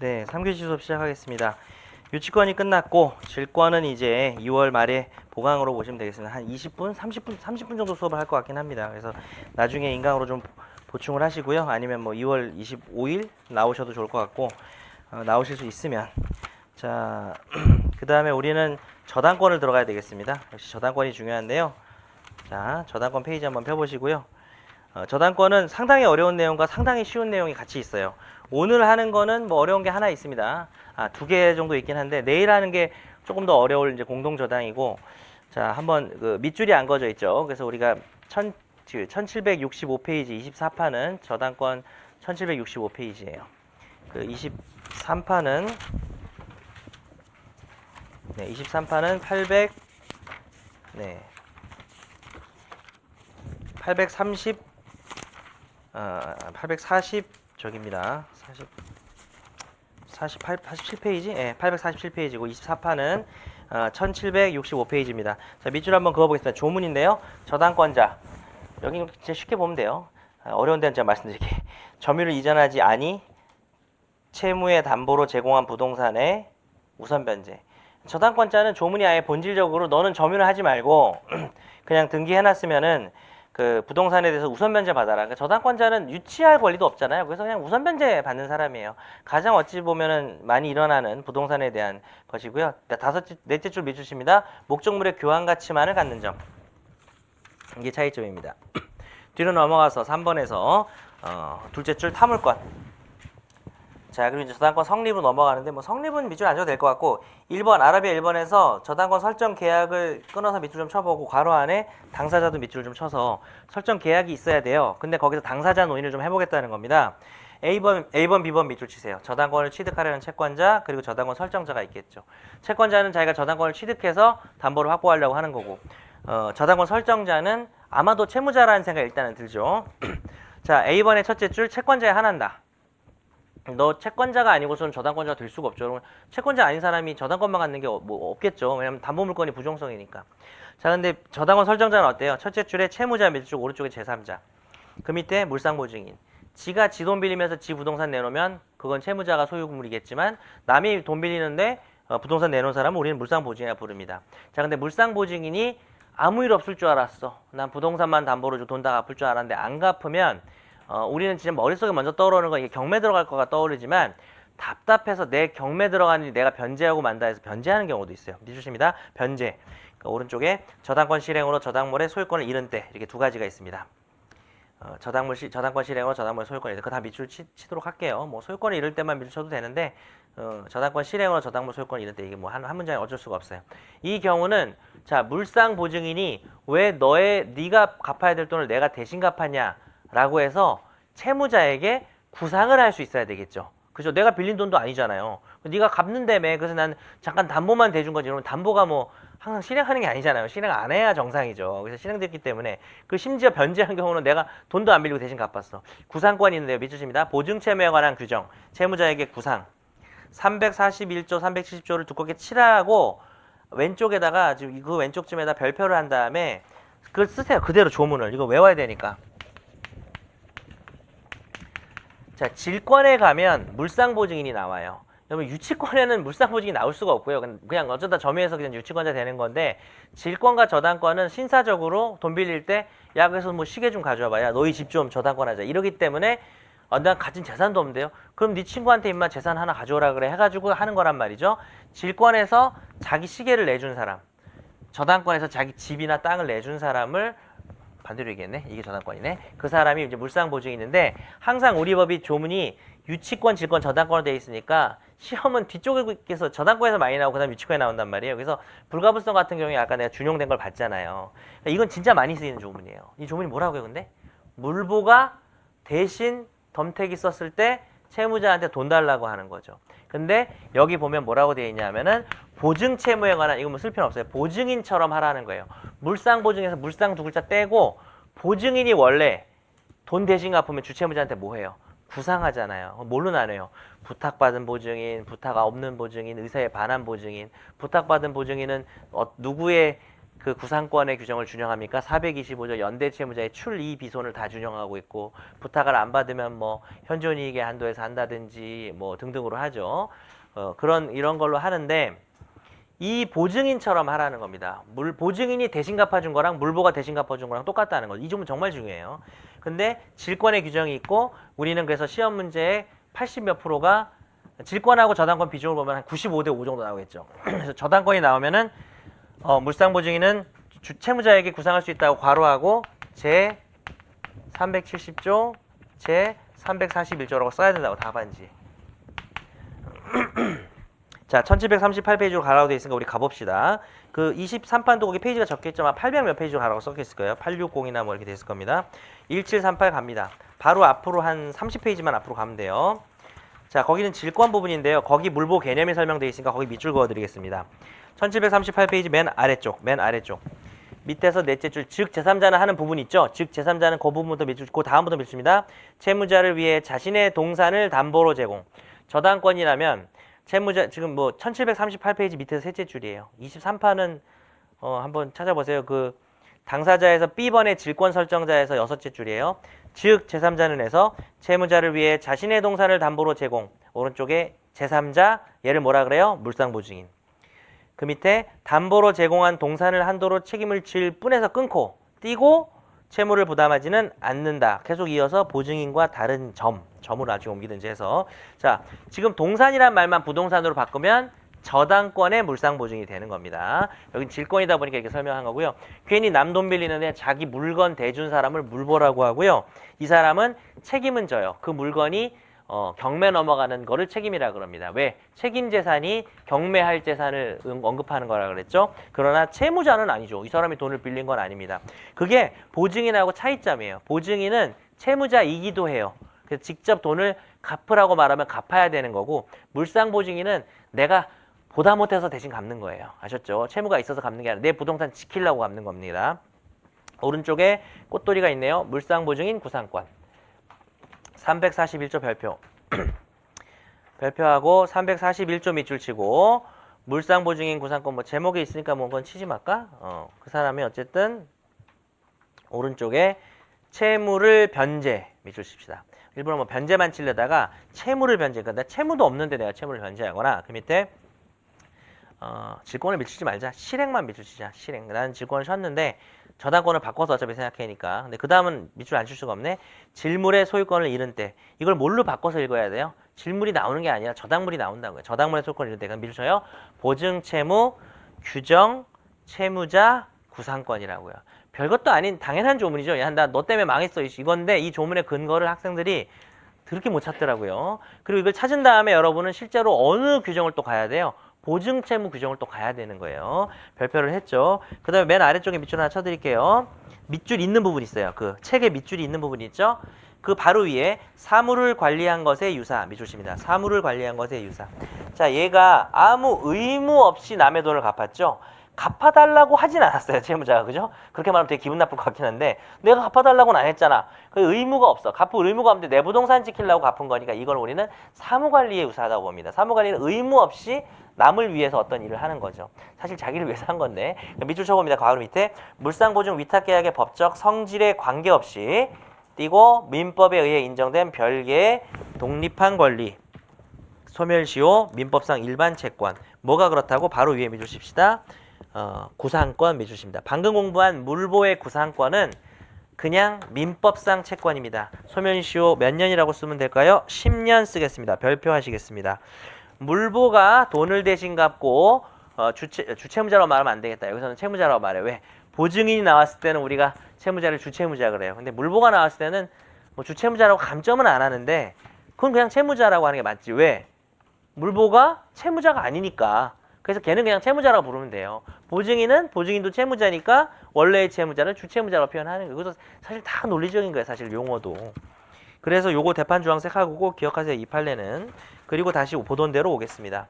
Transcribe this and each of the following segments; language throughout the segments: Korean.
네, 3교시 수업 시작하겠습니다. 유치권이 끝났고 질권은 이제 2월 말에 보강으로 보시면 되겠습니다. 한 20분, 30분 정도 수업을 할 것 같긴 합니다. 그래서 나중에 인강으로 좀 보충을 하시고요. 아니면 뭐 2월 25일 나오셔도 좋을 것 같고 나오실 수 있으면 자, 그 다음에 우리는 저당권을 들어가야 되겠습니다. 역시 저당권이 중요한데요. 자, 저당권 페이지 한번 펴보시고요. 저당권은 상당히 어려운 내용과 상당히 쉬운 내용이 같이 있어요. 오늘 하는 거는 뭐 어려운 게 하나 있습니다. 두 개 정도 있긴 한데 내일 하는 게 조금 더 어려울 이제 공동저당이고, 자, 한번 그 밑줄이 안 그어져 있죠. 그래서 우리가 1765페이지 24판은 저당권 1765페이지예요. 그 23판은 800 830 840 저기입니다. 47페이지? 예, 847페이지고 24판은 1765페이지입니다. 자, 밑줄 한번 그어보겠습니다. 조문인데요. 저당권자. 여기 진짜 쉽게 보면 돼요. 어려운 데는 제가 말씀드릴게요. 점유를 이전하지 아니 채무의 담보로 제공한 부동산의 우선 변제. 저당권자는 조문이 아예 본질적으로 너는 점유를 하지 말고 그냥 등기해놨으면은 그 부동산에 대해서 우선 변제 받아라. 그러니까 저당권자는 유치할 권리도 없잖아요. 그래서 그냥 우선 변제 받는 사람이에요. 가장 어찌 보면은 많이 일어나는 부동산에 대한 것이고요. 넷째 줄 밑줄입니다. 목적물의 교환 가치만을 갖는 점. 이게 차이점입니다. 뒤로 넘어가서 3번에서 둘째 줄 타물권. 자, 그리고 이제 저당권 성립으로 넘어가는데 뭐 성립은 밑줄 안 줘도 될 것 같고 1번 아라비아 1번에서 저당권 설정 계약을 끊어서 밑줄 좀 쳐보고 괄호 안에 당사자도 밑줄 좀 쳐서 설정 계약이 있어야 돼요. 근데 거기서 당사자 논의를 좀 해보겠다는 겁니다. A번, B번 밑줄 치세요. 저당권을 취득하려는 채권자 그리고 저당권 설정자가 있겠죠. 채권자는 자기가 저당권을 취득해서 담보를 확보하려고 하는 거고 저당권 설정자는 아마도 채무자라는 생각이 일단은 들죠. 자, A번의 첫째 줄 채권자에 한한다. 너 채권자가 아니고서는 저당권자가 될 수가 없죠. 그러면 채권자 아닌 사람이 저당권만 갖는 게 뭐 없겠죠. 왜냐면 담보물권이 부정성이니까. 자, 근데 저당권 설정자는 어때요? 첫째 줄에 채무자, 밑줄 쪽 오른쪽에 제3자. 그 밑에 물상보증인. 지가 지 돈 빌리면서 지 부동산 내놓으면 그건 채무자가 소유물이겠지만 남이 돈 빌리는데 부동산 내놓은 사람은 우리는 물상보증이라 부릅니다. 자, 근데 물상보증인이 아무 일 없을 줄 알았어. 난 부동산만 담보로 줘 돈 다 갚을 줄 알았는데 안 갚으면 우리는 진짜 머릿속에 먼저 떠오르는 건 이게 경매 들어갈 거가 떠오르지만 답답해서 내 경매 들어가는 일 내가 변제하고 만다 해서 변제하는 경우도 있어요. 밑줄입니다. 변제. 그러니까 오른쪽에 저당권 실행으로 저당물의 소유권을 잃은 때 이렇게 두 가지가 있습니다. 저당권 실행으로 저당물의 소유권을 잃을 때 그거 다 밑줄 치도록 할게요. 뭐 소유권을 잃을 때만 밑줄 쳐도 되는데 저당권 실행으로 저당물 소유권을 잃을 때 이게 뭐 한 문장에 어쩔 수가 없어요. 이 경우는 자, 물상 보증인이 왜 네가 갚아야 될 돈을 내가 대신 갚았냐 라고 해서 채무자에게 구상을 할 수 있어야 되겠죠. 그죠? 내가 빌린 돈도 아니잖아요. 네가 갚는다며. 그래서 난 잠깐 담보만 대준 거지. 그러면 담보가 뭐 항상 실행하는 게 아니잖아요. 실행 안 해야 정상이죠. 그래서 실행됐기 때문에 그 심지어 변제한 경우는 내가 돈도 안 빌리고 대신 갚았어. 구상권이 있는데요. 밑줄입니다. 보증채무에 관한 규정. 채무자에게 구상. 341조, 370조를 두껍게 칠하고 왼쪽에다가 지금 그 왼쪽쯤에다 별표를 한 다음에 그걸 쓰세요. 그대로 조문을. 이거 외워야 되니까. 자, 질권에 가면 물상보증인이 나와요. 여러분 유치권에는 물상보증인이 나올 수가 없고요. 그냥 어쩌다 점유해서 그냥 유치권자 되는 건데 질권과 저당권은 신사적으로 돈 빌릴 때 야, 그래서 뭐 시계 좀 가져와봐. 야, 너희 집 좀 저당권 하자. 이러기 때문에 난 가진 재산도 없는데요. 그럼 네 친구한테 임마 재산 하나 가져오라 그래 해가지고 하는 거란 말이죠. 질권에서 자기 시계를 내준 사람, 저당권에서 자기 집이나 땅을 내준 사람을 반대로 얘기했네. 이게 저당권이네. 그 사람이 이제 물상보증이 있는데 항상 우리 법이 조문이 유치권, 질권, 저당권으로 되어 있으니까 시험은 뒤쪽에서 저당권에서 많이 나오고 그다음 유치권에 나온단 말이에요. 그래서 불가분성 같은 경우에 아까 내가 준용된 걸 봤잖아요. 그러니까 이건 진짜 많이 쓰이는 조문이에요. 이 조문이 뭐라고요, 근데? 물보가 대신 덤택이 썼을 때 채무자한테 돈 달라고 하는 거죠. 근데 여기 보면 뭐라고 되어 있냐면은 보증 채무에 관한 이거 뭐 쓸 필요 없어요. 보증인처럼 하라는 거예요. 물상 보증에서 물상 두 글자 떼고 보증인이 원래 돈 대신 갚으면 주채무자한테 뭐 해요? 구상하잖아요. 뭘로 나눠요? 부탁받은 보증인, 부탁 없는 보증인, 의사에 반한 보증인. 부탁받은 보증인은 누구의 그 구상권의 규정을 준용합니까? 425조 연대채무자의 출이의 비손을 다 준용하고 있고 부탁을 안 받으면 뭐 현존이익의 한도에서 한다든지 뭐 등등으로 하죠. 이런 걸로 하는데 이 보증인처럼 하라는 겁니다. 보증인이 대신 갚아준 거랑 물보가 대신 갚아준 거랑 똑같다는 거죠. 이 점은 정말 중요해요. 근데 질권의 규정이 있고 우리는 그래서 시험 문제에 80 몇 프로가 질권하고 저당권 비중을 보면 한 95대 5 정도 나오겠죠. 그래서 저당권이 나오면은 물상보증인은 채무자에게 구상할 수 있다고 괄호하고 제 370조 제 341조라고 써야 된다고 답안지. 자, 1738페이지로 가라고 되어 있으니까 우리 가봅시다. 그 23판도 거기 페이지가 적겠지만 800 몇 페이지로 가라고 써있을 거예요. 860이나 뭐 이렇게 돼 있을 겁니다. 1738 갑니다. 바로 앞으로 한 30페이지만 앞으로 가면 돼요. 자, 거기는 질권 부분인데요. 거기 물보 개념이 설명되어 있으니까 거기 밑줄 그어드리겠습니다. 1738페이지 맨 아래쪽. 밑에서 넷째 줄, 즉 제3자는 하는 부분 있죠. 즉 제3자는 그 부분부터 밑줄, 그 다음부터 밑줄입니다. 채무자를 위해 자신의 동산을 담보로 제공. 저당권이라면 채무자 지금 뭐 1738페이지 밑에서 셋째 줄이에요. 23판은 한번 찾아보세요. 그 당사자에서 B번의 질권 설정자에서 여섯째 줄이에요. 즉 제3자는 해서 채무자를 위해 자신의 동산을 담보로 제공. 오른쪽에 제3자 얘를 뭐라 그래요? 물상보증인. 그 밑에 담보로 제공한 동산을 한도로 책임을 질 뿐에서 끊고 띄고 채무를 부담하지는 않는다. 계속 이어서 보증인과 다른 점으로 나중에 옮기든지 해서 자, 지금 동산이란 말만 부동산으로 바꾸면 저당권의 물상보증이 되는 겁니다. 여긴 질권이다 보니까 이렇게 설명한 거고요. 괜히 남 돈 빌리는데 자기 물건 대준 사람을 물보라고 하고요. 이 사람은 책임은 져요. 그 물건이 경매 넘어가는 거를 책임이라 그럽니다. 왜? 책임 재산이 경매할 재산을 언급하는 거라 그랬죠. 그러나 채무자는 아니죠. 이 사람이 돈을 빌린 건 아닙니다. 그게 보증인하고 차이점이에요. 보증인은 채무자이기도 해요. 그래서 직접 돈을 갚으라고 말하면 갚아야 되는 거고 물상보증인은 내가 보다 못해서 대신 갚는 거예요. 아셨죠? 채무가 있어서 갚는 게 아니라 내 부동산 지키려고 갚는 겁니다. 오른쪽에 꽃돌이가 있네요. 물상보증인 구상권. 341조 별표. 별표하고 341조 밑줄 치고 물상보증인 구상권 뭐 제목에 있으니까 뭐 그건 치지 말까? 그 사람이 어쨌든 오른쪽에 채무를 변제 밑줄 칩시다. 일부러 뭐 변제만 치려다가 채무를 변제. 그러니까 채무도 없는데 내가 채무를 변제하거나 그 밑에 질권을 밑치지 말자. 실행만 밑줄 치자. 실행. 나는 질권을 쳤는데 저당권을 바꿔서 어차피 생각하니까. 근데 그 다음은 밑줄 안 칠 수가 없네. 질물의 소유권을 잃은 때. 이걸 뭘로 바꿔서 읽어야 돼요? 질물이 나오는 게 아니라 저당물이 나온다고요. 저당물의 소유권을 잃은 때. 그럼 밑줄 쳐요. 보증, 채무, 규정, 채무자, 구상권이라고요. 별것도 아닌 당연한 조문이죠. 야, 나 너 때문에 망했어. 이건데 이 조문의 근거를 학생들이 그렇게 못 찾더라고요. 그리고 이걸 찾은 다음에 여러분은 실제로 어느 규정을 또 가야 돼요? 보증채무 규정을 또 가야 되는 거예요. 별표를 했죠. 그 다음에 맨 아래쪽에 밑줄 하나 쳐드릴게요. 밑줄 있는 부분 있어요. 그 책에 밑줄이 있는 부분이 있죠. 그 바로 위에 사물을 관리한 것의 유사 밑줄 칩니다. 사물을 관리한 것의 유사. 자, 얘가 아무 의무 없이 남의 돈을 갚았죠. 갚아달라고 하진 않았어요. 채무자가. 그죠? 그렇게 말하면 되게 기분 나쁠 것 같긴 한데 내가 갚아달라고는 안 했잖아. 그 의무가 없어. 갚을 의무가 없는데 내 부동산 지키려고 갚은 거니까 이걸 우리는 사무관리에 유사하다고 봅니다. 사무관리는 의무 없이 남을 위해서 어떤 일을 하는 거죠. 사실 자기를 위해서 한 건데 밑줄 쳐봅니다. 바로 밑에 물상보증 위탁계약의 법적 성질에 관계없이 띄고 민법에 의해 인정된 별개의 독립한 권리 소멸시효 민법상 일반 채권 뭐가 그렇다고 바로 위에 밑줄 칩시다. 구상권 밑줄 칩니다. 방금 공부한 물보의 구상권은 그냥 민법상 채권입니다. 소멸시효 몇 년이라고 쓰면 될까요? 10년 쓰겠습니다. 별표하시겠습니다. 물보가 돈을 대신 갚고 주채무자라고 말하면 안 되겠다. 여기서는 채무자라고 말해. 왜? 보증인이 나왔을 때는 우리가 채무자를 주채무자 그래요. 근데 물보가 나왔을 때는 뭐 주채무자라고 감점은 안 하는데 그건 그냥 채무자라고 하는 게 맞지. 왜? 물보가 채무자가 아니니까. 그래서 걔는 그냥 채무자라고 부르면 돼요. 보증인도 채무자니까 원래의 채무자를 주채무자라고 표현하는 거예요. 그래서 사실 다 논리적인 거예요. 사실 용어도. 그래서 요거 대판 주황색 하고 기억하세요. 이 판례는. 그리고 다시 보던 대로 오겠습니다.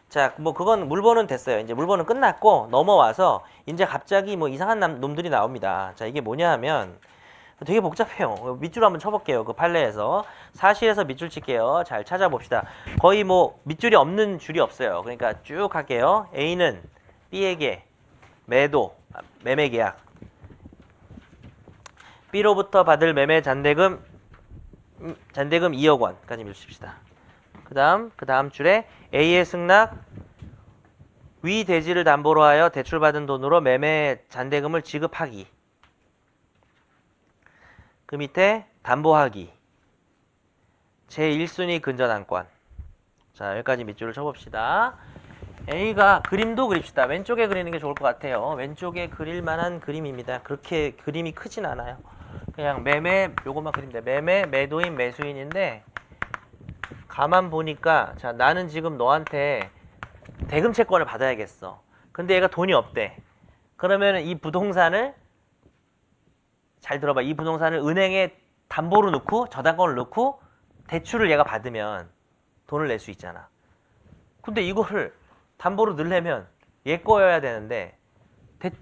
자, 뭐 그건 물보는 됐어요. 이제 물보는 끝났고 넘어와서 이제 갑자기 뭐 이상한 놈들이 나옵니다. 자, 이게 뭐냐 하면 되게 복잡해요. 밑줄 한번 쳐볼게요. 그 판례에서. 사실에서 밑줄 칠게요. 잘 찾아봅시다. 거의 뭐 밑줄이 없는 줄이 없어요. 그러니까 쭉 할게요. A는 B에게 매매 계약. B로부터 받을 매매 잔대금 2억 원까지 밀칩시다. 그 다음 줄에 A의 승낙 위 대지를 담보로 하여 대출받은 돈으로 매매 잔대금을 지급하기. 그 밑에 담보하기. 제1순위 근저당권. 자, 여기까지 밑줄을 쳐봅시다. A가 그림도 그립시다. 왼쪽에 그리는 게 좋을 것 같아요. 왼쪽에 그릴 만한 그림입니다. 그렇게 그림이 크진 않아요. 그냥 요것만 그리면 돼. 매도인, 매수인인데 가만 보니까 자, 나는 지금 너한테 대금 채권을 받아야겠어. 근데 얘가 돈이 없대. 그러면 이 부동산을 잘 들어봐. 이 부동산을 은행에 담보로 넣고 저당권을 넣고 대출을 얘가 받으면 돈을 낼 수 있잖아. 근데 이거를 담보로 넣으려면 얘 거여야 되는데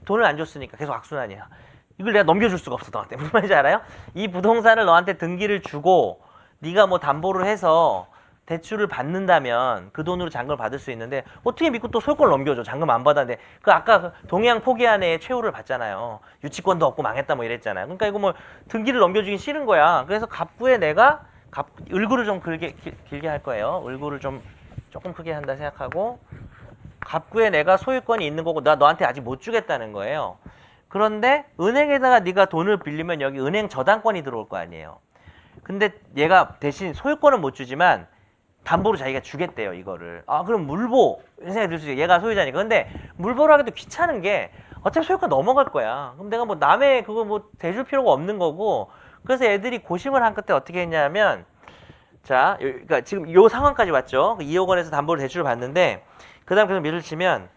돈을 안 줬으니까 계속 악순환이야. 이걸 내가 넘겨줄 수가 없어 너한테. 무슨 말인지 알아요? 이 부동산을 너한테 등기를 주고 네가 뭐 담보를 해서 대출을 받는다면 그 돈으로 잔금을 받을 수 있는데 어떻게 믿고 또 소유권을 넘겨줘. 잔금 안 받았는데 그 아까 그 동해안 포기한 애 최후를 받잖아요. 유치권도 없고 망했다 뭐 이랬잖아요. 그러니까 이거 뭐 등기를 넘겨주긴 싫은 거야. 그래서 갑부에 내가 을구를 좀 길게 할 거예요. 을구를 좀 조금 크게 한다 생각하고 갑구에 내가 소유권이 있는 거고 나 너한테 아직 못 주겠다는 거예요. 그런데 은행에다가 네가 돈을 빌리면 여기 은행 저당권이 들어올 거 아니에요. 근데 얘가 대신 소유권은 못 주지만 담보로 자기가 주겠대요, 이거를. 아, 그럼 물보 생각이 들 수 있어요. 얘가 소유자니까. 근데 물보로 하기도 귀찮은게 어차피 소유권 넘어갈 거야. 그럼 내가 뭐 남의 그거 뭐 대줄 필요가 없는 거고. 그래서 애들이 고심을 한 끝에 어떻게 했냐면 자, 그러니까 지금 요 상황까지 왔죠. 2억 원에서 담보를 대출을 받는데 그다음 계속 미를 치면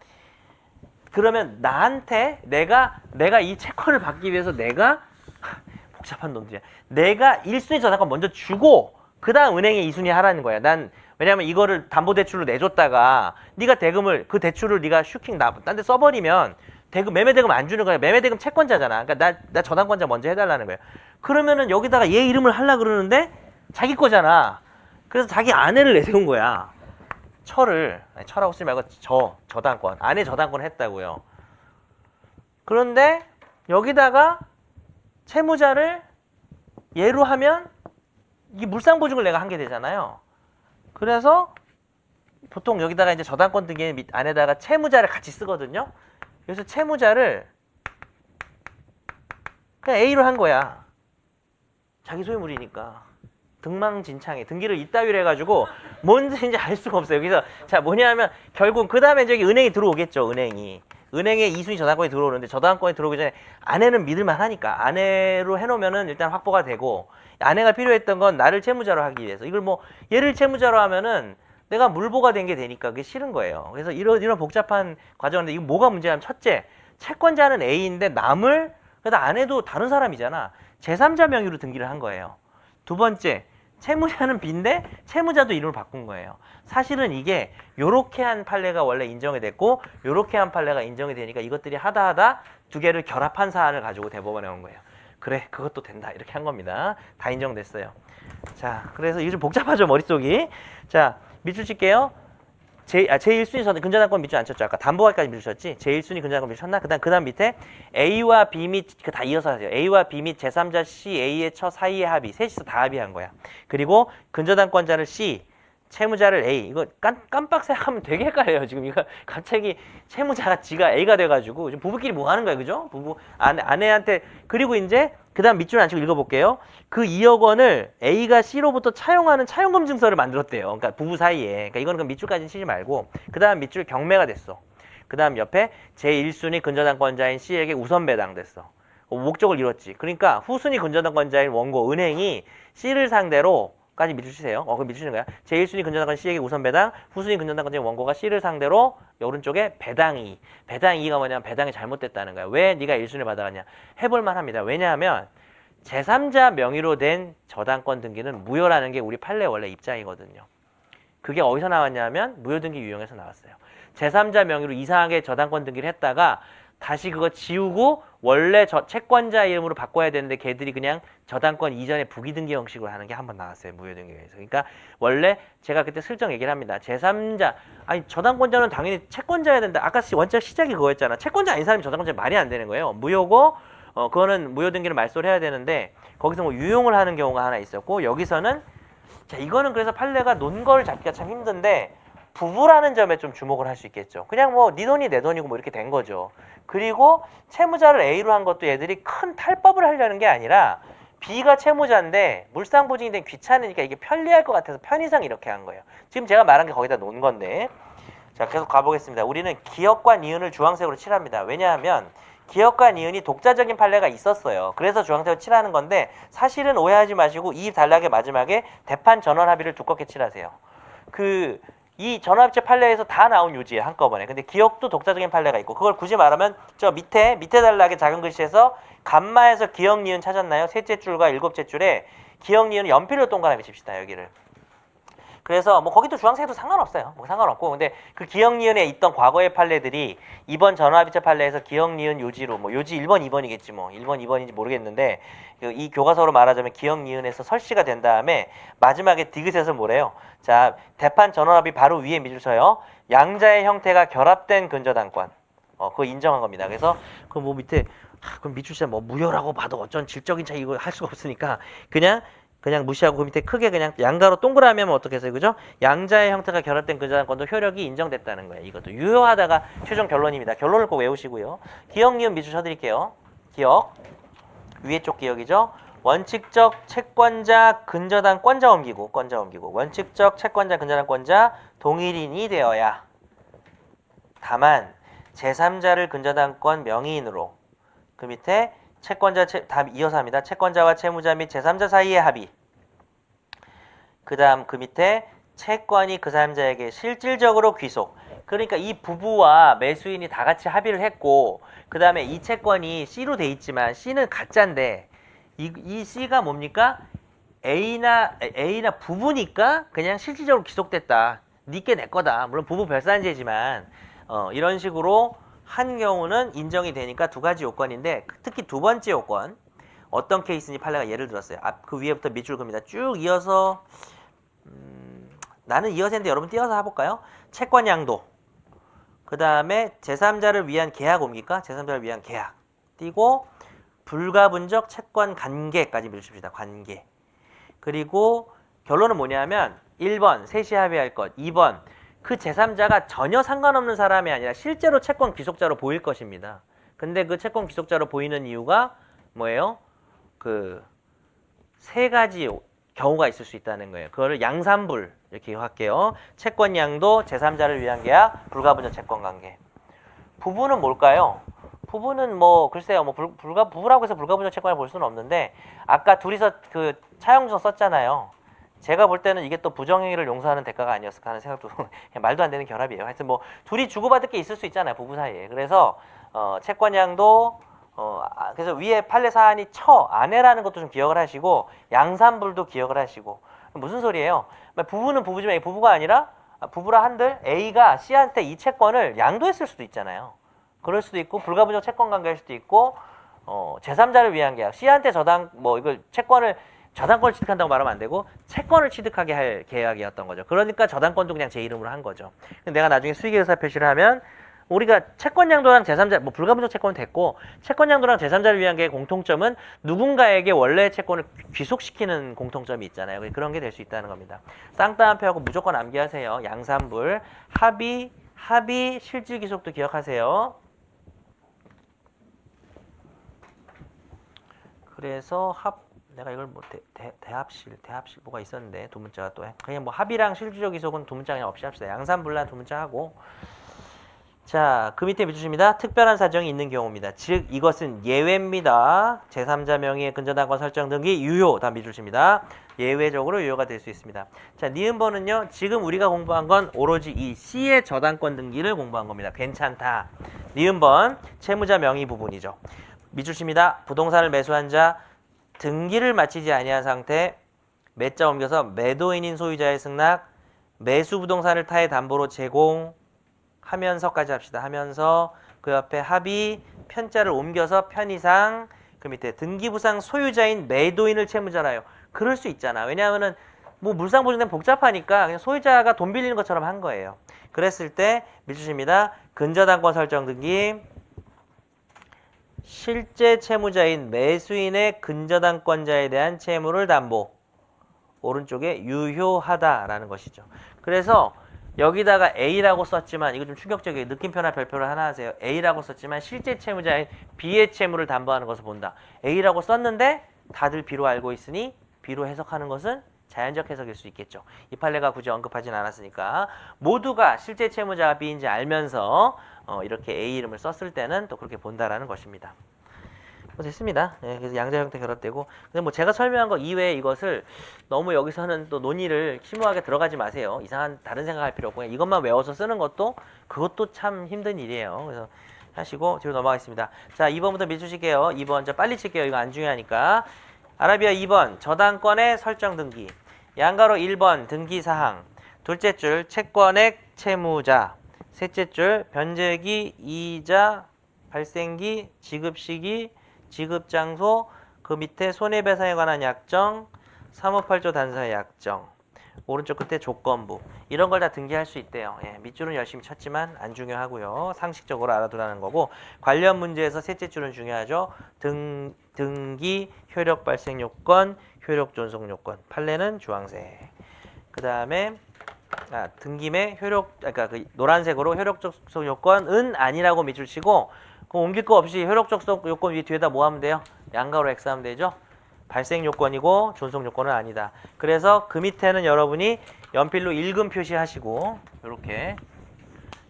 그러면 나한테 내가 이 채권을 받기 위해서 내가 복잡한 놈들이야. 내가 1순위 저당권 먼저 주고 그다음 은행에 2순위 하라는 거야. 난 왜냐면 이거를 담보대출로 내줬다가 네가 대금을 그 대출을 네가 슈킹 딴 데 써버리면 매매 대금 안 주는 거야. 매매 대금 채권자잖아. 그러니까 나 저당권자 먼저 해달라는 거야. 그러면은 여기다가 얘 이름을 하려 그러는데 자기 거잖아. 그래서 자기 아내를 내세운 거야. 철하고 쓰지 말고 저당권. 아내 저당권을 했다고요. 그런데 여기다가 채무자를 얘로 하면 이게 물상보증을 내가 한 게 되잖아요. 그래서 보통 여기다가 이제 저당권 등기 안에다가 채무자를 같이 쓰거든요. 그래서 채무자를 그냥 A로 한 거야. 자기 소유물이니까. 등망진창에 등기를 이따위로 해가지고 뭔지 알 수가 없어요. 여기서 자 뭐냐면 결국 그 다음에 저기 은행이 들어오겠죠. 은행에 2순위 저당권이 들어오는데 저당권이 들어오기 전에 아내는 믿을만 하니까 아내로 해놓으면은 일단 확보가 되고 아내가 필요했던 건 나를 채무자로 하기 위해서 이걸 뭐 얘를 채무자로 하면은 내가 물보가 된 게 되니까 그게 싫은 거예요. 그래서 이런 복잡한 과정인데 이거 뭐가 문제냐면 첫째 채권자는 A인데 남을 그래도 아내도 다른 사람이잖아. 제3자 명의로 등기를 한 거예요. 두 번째 채무자는 B인데 채무자도 이름을 바꾼 거예요. 사실은 이게 요렇게 한 판례가 원래 인정이 됐고 요렇게 한 판례가 인정이 되니까 이것들이 하다 두 개를 결합한 사안을 가지고 대법원에 온 거예요. 그래 그것도 된다 이렇게 한 겁니다. 다 인정됐어요. 자 그래서 이게 좀 복잡하죠 머릿속이. 자 밑줄 칠게요. 제1순위 근저당권 밑줄 안 쳤죠. 아까 담보가까지 밑줄 쳤지. 제1순위 근저당권 밑줄 쳤나? 그 다음 밑에 A와 B 및 다 이어서 하세요. A와 B 및 제3자 C, A의 처 사이의 합의. 셋이서 다 합의한 거야. 그리고 근저당권자를 C, 채무자를 A. 이거 깜빡 생각하면 되게 헷갈려요. 지금 이거 갑자기 채무자가 지가 A가 돼가지고 부부끼리 뭐 하는 거야, 그죠? 부부 아내한테 그리고 이제 그다음 밑줄 안 치고 읽어볼게요. 그 2억 원을 A가 C로부터 차용하는 차용금 증서를 만들었대요. 그러니까 부부 사이에. 그러니까 이거는 밑줄까지는 치지 말고 그다음 밑줄 경매가 됐어. 그다음 옆에 제1순위 근저당권자인 C에게 우선 배당됐어. 목적을 이뤘지. 그러니까 후순위 근저당권자인 원고 은행이 C를 상대로 까지 밑줄 치세요. 그럼 밑줄 치는 거야. 제1순위 근저당권 C에게 우선 배당, 후순위 근저당권자인 원고가 C를 상대로 오른쪽에 배당이. 배당이가 뭐냐면 배당이 잘못됐다는 거야. 왜 네가 1순위를 받아갔냐. 해볼만 합니다. 왜냐하면 제3자 명의로 된 저당권 등기는 무효라는 게 우리 판례 원래 입장이거든요. 그게 어디서 나왔냐면 무효등기 유형에서 나왔어요. 제3자 명의로 이상하게 저당권 등기를 했다가 다시 그거 지우고 원래 저 채권자 이름으로 바꿔야 되는데 걔들이 그냥 저당권 이전에 부기등기 형식으로 하는 게 한 번 나왔어요. 무효등기에서. 그러니까 원래 제가 그때 슬쩍 얘기를 합니다. 제3자 아니 저당권자는 당연히 채권자여야 된다. 아까 원작 시작이 그거였잖아. 채권자 아닌 사람이 저당권자 말이 안 되는 거예요. 무효고 그거는 무효등기를 말소를 해야 되는데 거기서 뭐 유용을 하는 경우가 하나 있었고 여기서는 자 이거는 그래서 판례가 논거를 잡기가 참 힘든데 부부라는 점에 좀 주목을 할 수 있겠죠. 그냥 뭐 네 돈이 내 돈이고 뭐 이렇게 된 거죠. 그리고 채무자를 A로 한 것도 얘들이 큰 탈법을 하려는 게 아니라 B가 채무자인데 물상보증이 된 귀찮으니까 이게 편리할 것 같아서 편의상 이렇게 한 거예요. 지금 제가 말한 게 거기다 놓은 건데 자 계속 가보겠습니다. 우리는 기역과 니은을 주황색으로 칠합니다. 왜냐하면 기역과 니은이 독자적인 판례가 있었어요. 그래서 주황색으로 칠하는 건데 사실은 오해하지 마시고 이 단락의 마지막에 대판 전원 합의를 두껍게 칠하세요. 이 전원합의체 판례에서 다 나온 요지예요 한꺼번에. 근데 기역도 독자적인 판례가 있고 그걸 굳이 말하면 저 밑에 단락의 작은 글씨에서 감마에서 기역 니은 찾았나요? 셋째 줄과 일곱째 줄에 기역 니은을 연필로 동그라미 칩시다 여기를. 그래서 뭐 거기도 주황색도 상관없어요. 뭐 상관없고 근데 그 기역 니은에 있던 과거의 판례들이 이번 전원합의체 판례에서 기역 니은 요지로 뭐 요지 1번 2번이겠지 뭐 1번 2번인지 모르겠는데 이 교과서로 말하자면 기역 니은에서 설시가 된 다음에 마지막에 디귿에서 뭐래요? 자 대판 전원합의 바로 위에 밑줄 쳐요. 양자의 형태가 결합된 근저당권 그거 인정한 겁니다. 그래서 그 뭐 밑에 그럼 밑줄 치면 뭐 무효라고 봐도 어쩐 질적인 차이 이거 할 수가 없으니까 그냥 무시하고 그 밑에 크게 그냥 양가로 동그라미 하면 어떻게 해서요? 그죠? 양자의 형태가 결합된 근저당권도 효력이 인정됐다는 거예요. 이것도 유효하다가 최종 결론입니다. 결론을 꼭 외우시고요. 기역 니은 밑줄 쳐드릴게요. 기역 위에 쪽 기역이죠. 원칙적 채권자 근저당권자 옮기고 원칙적 채권자 근저당권자 동일인이 되어야 다만 제3자를 근저당권 명의인으로 그 밑에 채권자 다 이어서 합니다. 채권자와 채무자 및 제3자 사이의 합의. 그 다음 그 밑에 채권이 그 사람자에게 실질적으로 귀속. 그러니까 이 부부와 매수인이 다 같이 합의를 했고 그 다음에 이 채권이 C로 돼 있지만 C는 가짜인데 이 C가 뭡니까? A나 부부니까 그냥 실질적으로 귀속됐다. 니께 내 거다. 물론 부부 별산제지만 이런 식으로 한 경우는 인정이 되니까 두 가지 요건인데 특히 두 번째 요건 어떤 케이스인지 판례가 예를 들었어요. 그 위에부터 밑줄 그립니다. 쭉 이어서 나는 이어서 했는데 여러분 띄어서 해볼까요? 채권 양도 그 다음에 제3자를 위한 계약 옮길까? 제3자를 위한 계약 띄고 불가분적 채권 관계까지 밀어줍시다. 관계. 그리고 결론은 뭐냐면 1번 셋이 합의할 것 2번 그 제3자가 전혀 상관없는 사람이 아니라 실제로 채권 귀속자로 보일 것입니다. 근데 그 채권 귀속자로 보이는 이유가 뭐예요? 그 세 가지 경우가 있을 수 있다는 거예요. 그거를 양삼불 이렇게 할게요. 채권 양도, 제3자를 위한 계약, 불가분적 채권 관계. 부부는 뭘까요? 부부는 뭐 글쎄요, 뭐 부부라고 해서 불가분적 채권을 볼 수는 없는데 아까 둘이서 그 차용증 썼잖아요. 제가 볼 때는 이게 또 부정행위를 용서하는 대가가 아니었을까 하는 생각도 말도 안 되는 결합이에요. 하여튼 뭐 둘이 주고받을 게 있을 수 있잖아요, 부부 사이에. 그래서 채권양도 그래서 위에 판례 사안이 아내라는 것도 좀 기억을 하시고 양산불도 기억을 하시고 무슨 소리예요? 부부는 부부지만 부부가 아니라 부부라 한들 A가 C한테 이 채권을 양도했을 수도 있잖아요. 그럴 수도 있고 불가분적 채권 관계일 수도 있고 제3자를 위한 계약 C한테 이걸 채권을 저당권을 취득한다고 말하면 안 되고 채권을 취득하게 할 계약이었던 거죠. 그러니까 저당권도 그냥 제 이름으로 한 거죠. 내가 나중에 수익의사 표시를 하면 우리가 채권양도랑 제3자, 불가분적 채권은 됐고 채권양도랑 제3자를 위한 게 공통점은 누군가에게 원래 채권을 귀속시키는 공통점이 있잖아요. 그런 게 될 수 있다는 겁니다. 쌍따옴표하고 무조건 암기하세요. 양산불, 합의, 실질귀속도 기억하세요. 그래서 내가 이걸 뭐 대합실 뭐가 있었는데 두 문자가 또 그냥 뭐 합의랑 실질적 귀속은 두 문자 그냥 없이 합시다. 양산불란 두 문자 하고 자, 그 밑에 밑줄입니다. 특별한 사정이 있는 경우입니다. 즉 이것은 예외입니다. 제3자 명의의 근저당권 설정 등기 유효 다 밑줄입니다. 예외적으로 유효가 될 수 있습니다. 자, 니은번은요. 지금 우리가 공부한 건 오로지 이 C의 저당권 등기를 공부한 겁니다. 괜찮다. 니은번 채무자 명의 부분이죠. 밑줄입니다. 부동산을 매수한 자 등기를 마치지 아니한 상태 매자 옮겨서 매도인인 소유자의 승낙 매수 부동산을 타의 담보로 제공하면서까지 합시다. 하면서 그 옆에 합의 편자를 옮겨서 편의상 그 밑에 등기부상 소유자인 매도인을 채무자라요. 그럴 수 있잖아. 왜냐하면은 뭐 물상보증되면 복잡하니까 그냥 소유자가 돈 빌리는 것처럼 한 거예요. 그랬을 때 밀주시입니다. 근저당권 설정 등기 실제 채무자인 매수인의 근저당권자에 대한 채무를 담보 오른쪽에 유효하다라는 것이죠. 그래서 여기다가 A라고 썼지만 이거 좀 충격적이에요. 느낌표나 별표를 하나 하세요. A라고 썼지만 실제 채무자인 B의 채무를 담보하는 것을 본다. A라고 썼는데 다들 B로 알고 있으니 B로 해석하는 것은 자연적 해석일 수 있겠죠. 이 판례가 굳이 언급하진 않았으니까 모두가 실제 채무자가 B인지 알면서 이렇게 A 이름을 썼을 때는 또 그렇게 본다라는 것입니다. 됐습니다. 네, 그래서 양자 형태 결합되고 근데 뭐 제가 설명한 거 이외에 이것을 너무 여기서는 또 논의를 심오하게 들어가지 마세요. 이상한 다른 생각할 필요 없고 이것만 외워서 쓰는 것도 그것도 참 힘든 일이에요. 그래서 하시고 뒤로 넘어가겠습니다. 자 2번부터 밀주실게요. 2번 저 빨리 칠게요. 이거 안 중요하니까. 아라비아 2번 저당권의 설정 등기 양가로 1번 등기사항 둘째 줄 채권액 채무자 셋째 줄 변제기 이자 발생기 지급시기 지급장소 그 밑에 손해배상에 관한 약정 358조 단서의 약정 오른쪽 끝에 조건부 이런 걸 다 등기할 수 있대요. 예, 밑줄은 열심히 쳤지만 안 중요하고요. 상식적으로 알아두라는 거고 관련 문제에서 셋째 줄은 중요하죠. 등기 효력 발생 요건 효력 존속 요건 판례는 주황색 그 다음에 등기매 효력 그러니까 그 노란색으로 효력 존속 요건은 아니라고 밑줄 치고 그럼 옮길 거 없이 효력 존속 요건 위에 뒤에다 뭐 하면 돼요? 양가로 X 하면 되죠? 발생 요건이고 존속 요건은 아니다. 그래서 그 밑에는 여러분이 연필로 읽음 표시하시고 이렇게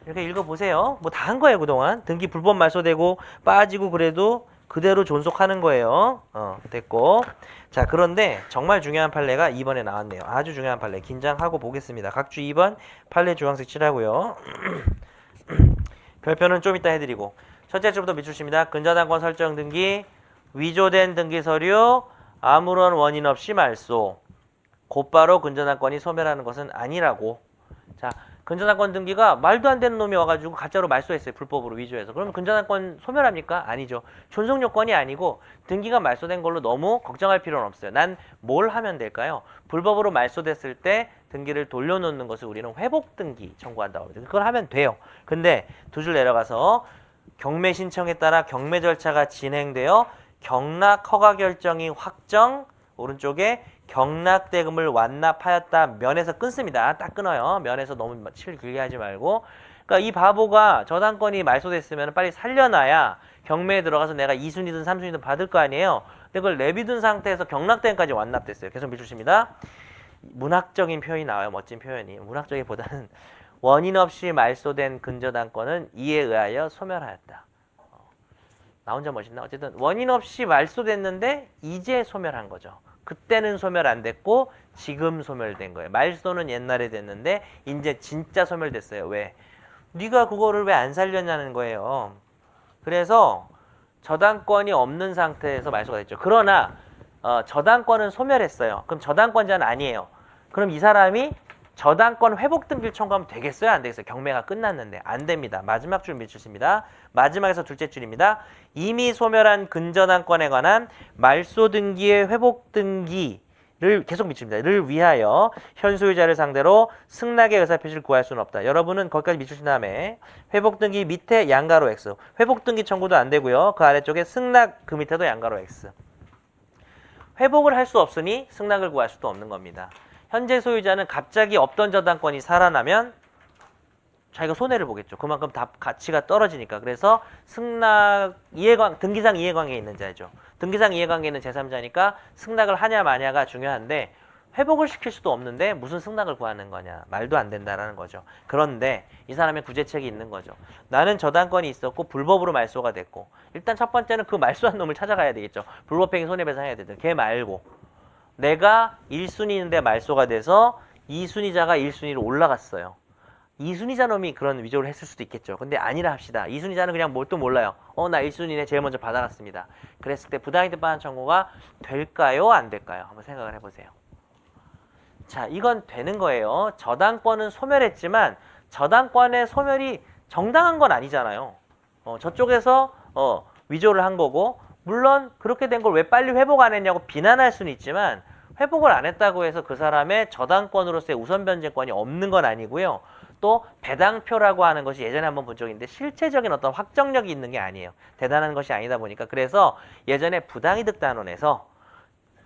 읽어보세요. 뭐 다 한 거예요 그동안. 등기 불법 말소되고 빠지고 그래도 그대로 존속하는 거예요. 됐고. 자 그런데 정말 중요한 판례가 2번에 나왔네요. 아주 중요한 판례. 긴장하고 보겠습니다. 각주 2번 판례 주황색 칠하고요. 별표는 좀 이따 해드리고 첫째 줄부터 밑줄입니다. 근저당권 설정 등기 위조된 등기 서류 아무런 원인 없이 말소 곧바로 근저당권이 소멸하는 것은 아니라고. 자 근저당권 등기가 말도 안 되는 놈이 와가지고 가짜로 말소했어요. 불법으로 위조해서. 그러면 근저당권 소멸합니까? 아니죠. 존속 요건이 아니고 등기가 말소된 걸로 너무 걱정할 필요는 없어요. 난 뭘 하면 될까요? 불법으로 말소됐을 때 등기를 돌려놓는 것을 우리는 회복 등기 청구한다고 합니다. 그걸 하면 돼요. 근데 두 줄 내려가서 경매 신청에 따라 경매 절차가 진행되어 경락 허가 결정이 확정 오른쪽에 경락대금을 완납하였다 면에서 끊습니다. 딱 끊어요. 면에서 너무 칠 길게 하지 말고. 그러니까 이 바보가 저당권이 말소됐으면 빨리 살려놔야 경매에 들어가서 내가 2순위든 3순위든 받을 거 아니에요. 근데 그걸 내비둔 상태에서 경락대금까지 완납됐어요. 계속 밑줄입니다. 문학적인 표현이 나와요. 멋진 표현이. 문학적이보다는 원인 없이 말소된 근저당권은 이에 의하여 소멸하였다. 나 혼자 멋있나? 어쨌든 원인 없이 말소됐는데 이제 소멸한 거죠. 그때는 소멸 안 됐고 지금 소멸된 거예요. 말소는 옛날에 됐는데 이제 진짜 소멸됐어요. 왜? 네가 그거를 왜 안 살렸냐는 거예요. 그래서 저당권이 없는 상태에서 말소가 됐죠. 그러나 저당권은 소멸했어요. 그럼 저당권자는 아니에요. 그럼 이 사람이 저당권 회복 등기를 청구하면 되겠어요? 안 되겠어요? 경매가 끝났는데 안 됩니다. 마지막 줄 밑줄입니다. 마지막에서 둘째 줄입니다. 이미 소멸한 근저당권에 관한 말소 등기의 회복 등기를 계속 밑줄입니다. 를 위하여 현 소유자를 상대로 승낙의 의사 표시를 구할 수는 없다. 여러분은 거기까지 밑주신 다음에 회복 등기 밑에 양가로 X. 회복 등기 청구도 안 되고요. 그 아래쪽에 승낙 그 밑에도 양가로 X. 회복을 할 수 없으니 승낙을 구할 수도 없는 겁니다. 현재 소유자는 갑자기 없던 저당권이 살아나면 자기가 손해를 보겠죠. 그만큼 다 가치가 떨어지니까. 그래서 승낙 등기상 이해관계에 있는 자죠. 등기상 이해관계에 있는 제3자니까 승낙을 하냐 마냐가 중요한데 회복을 시킬 수도 없는데 무슨 승낙을 구하는 거냐. 말도 안 된다라는 거죠. 그런데 이 사람의 구제책이 있는 거죠. 나는 저당권이 있었고 불법으로 말소가 됐고 일단 첫 번째는 그 말소한 놈을 찾아가야 되겠죠. 불법행위 손해배상해야 되죠. 걔 말고 내가 1순위인데 말소가 돼서 2순위자가 1순위로 올라갔어요. 2순위자 놈이 그런 위조를 했을 수도 있겠죠. 근데 아니라 합시다. 2순위자는 그냥 뭘 또 몰라요. 나 1순위네 제일 먼저 받아갔습니다. 그랬을 때 부당이득 반환 청구가 될까요? 안 될까요? 한번 생각을 해보세요. 자, 이건 되는 거예요. 저당권은 소멸했지만 저당권의 소멸이 정당한 건 아니잖아요. 저쪽에서 위조를 한 거고, 물론 그렇게 된 걸 왜 빨리 회복 안 했냐고 비난할 수는 있지만 회복을 안 했다고 해서 그 사람의 저당권으로서의 우선 변제권이 없는 건 아니고요. 또 배당표라고 하는 것이 예전에 한번 본 적이 있는데 실체적인 어떤 확정력이 있는 게 아니에요. 대단한 것이 아니다 보니까. 그래서 예전에 부당이득단원에서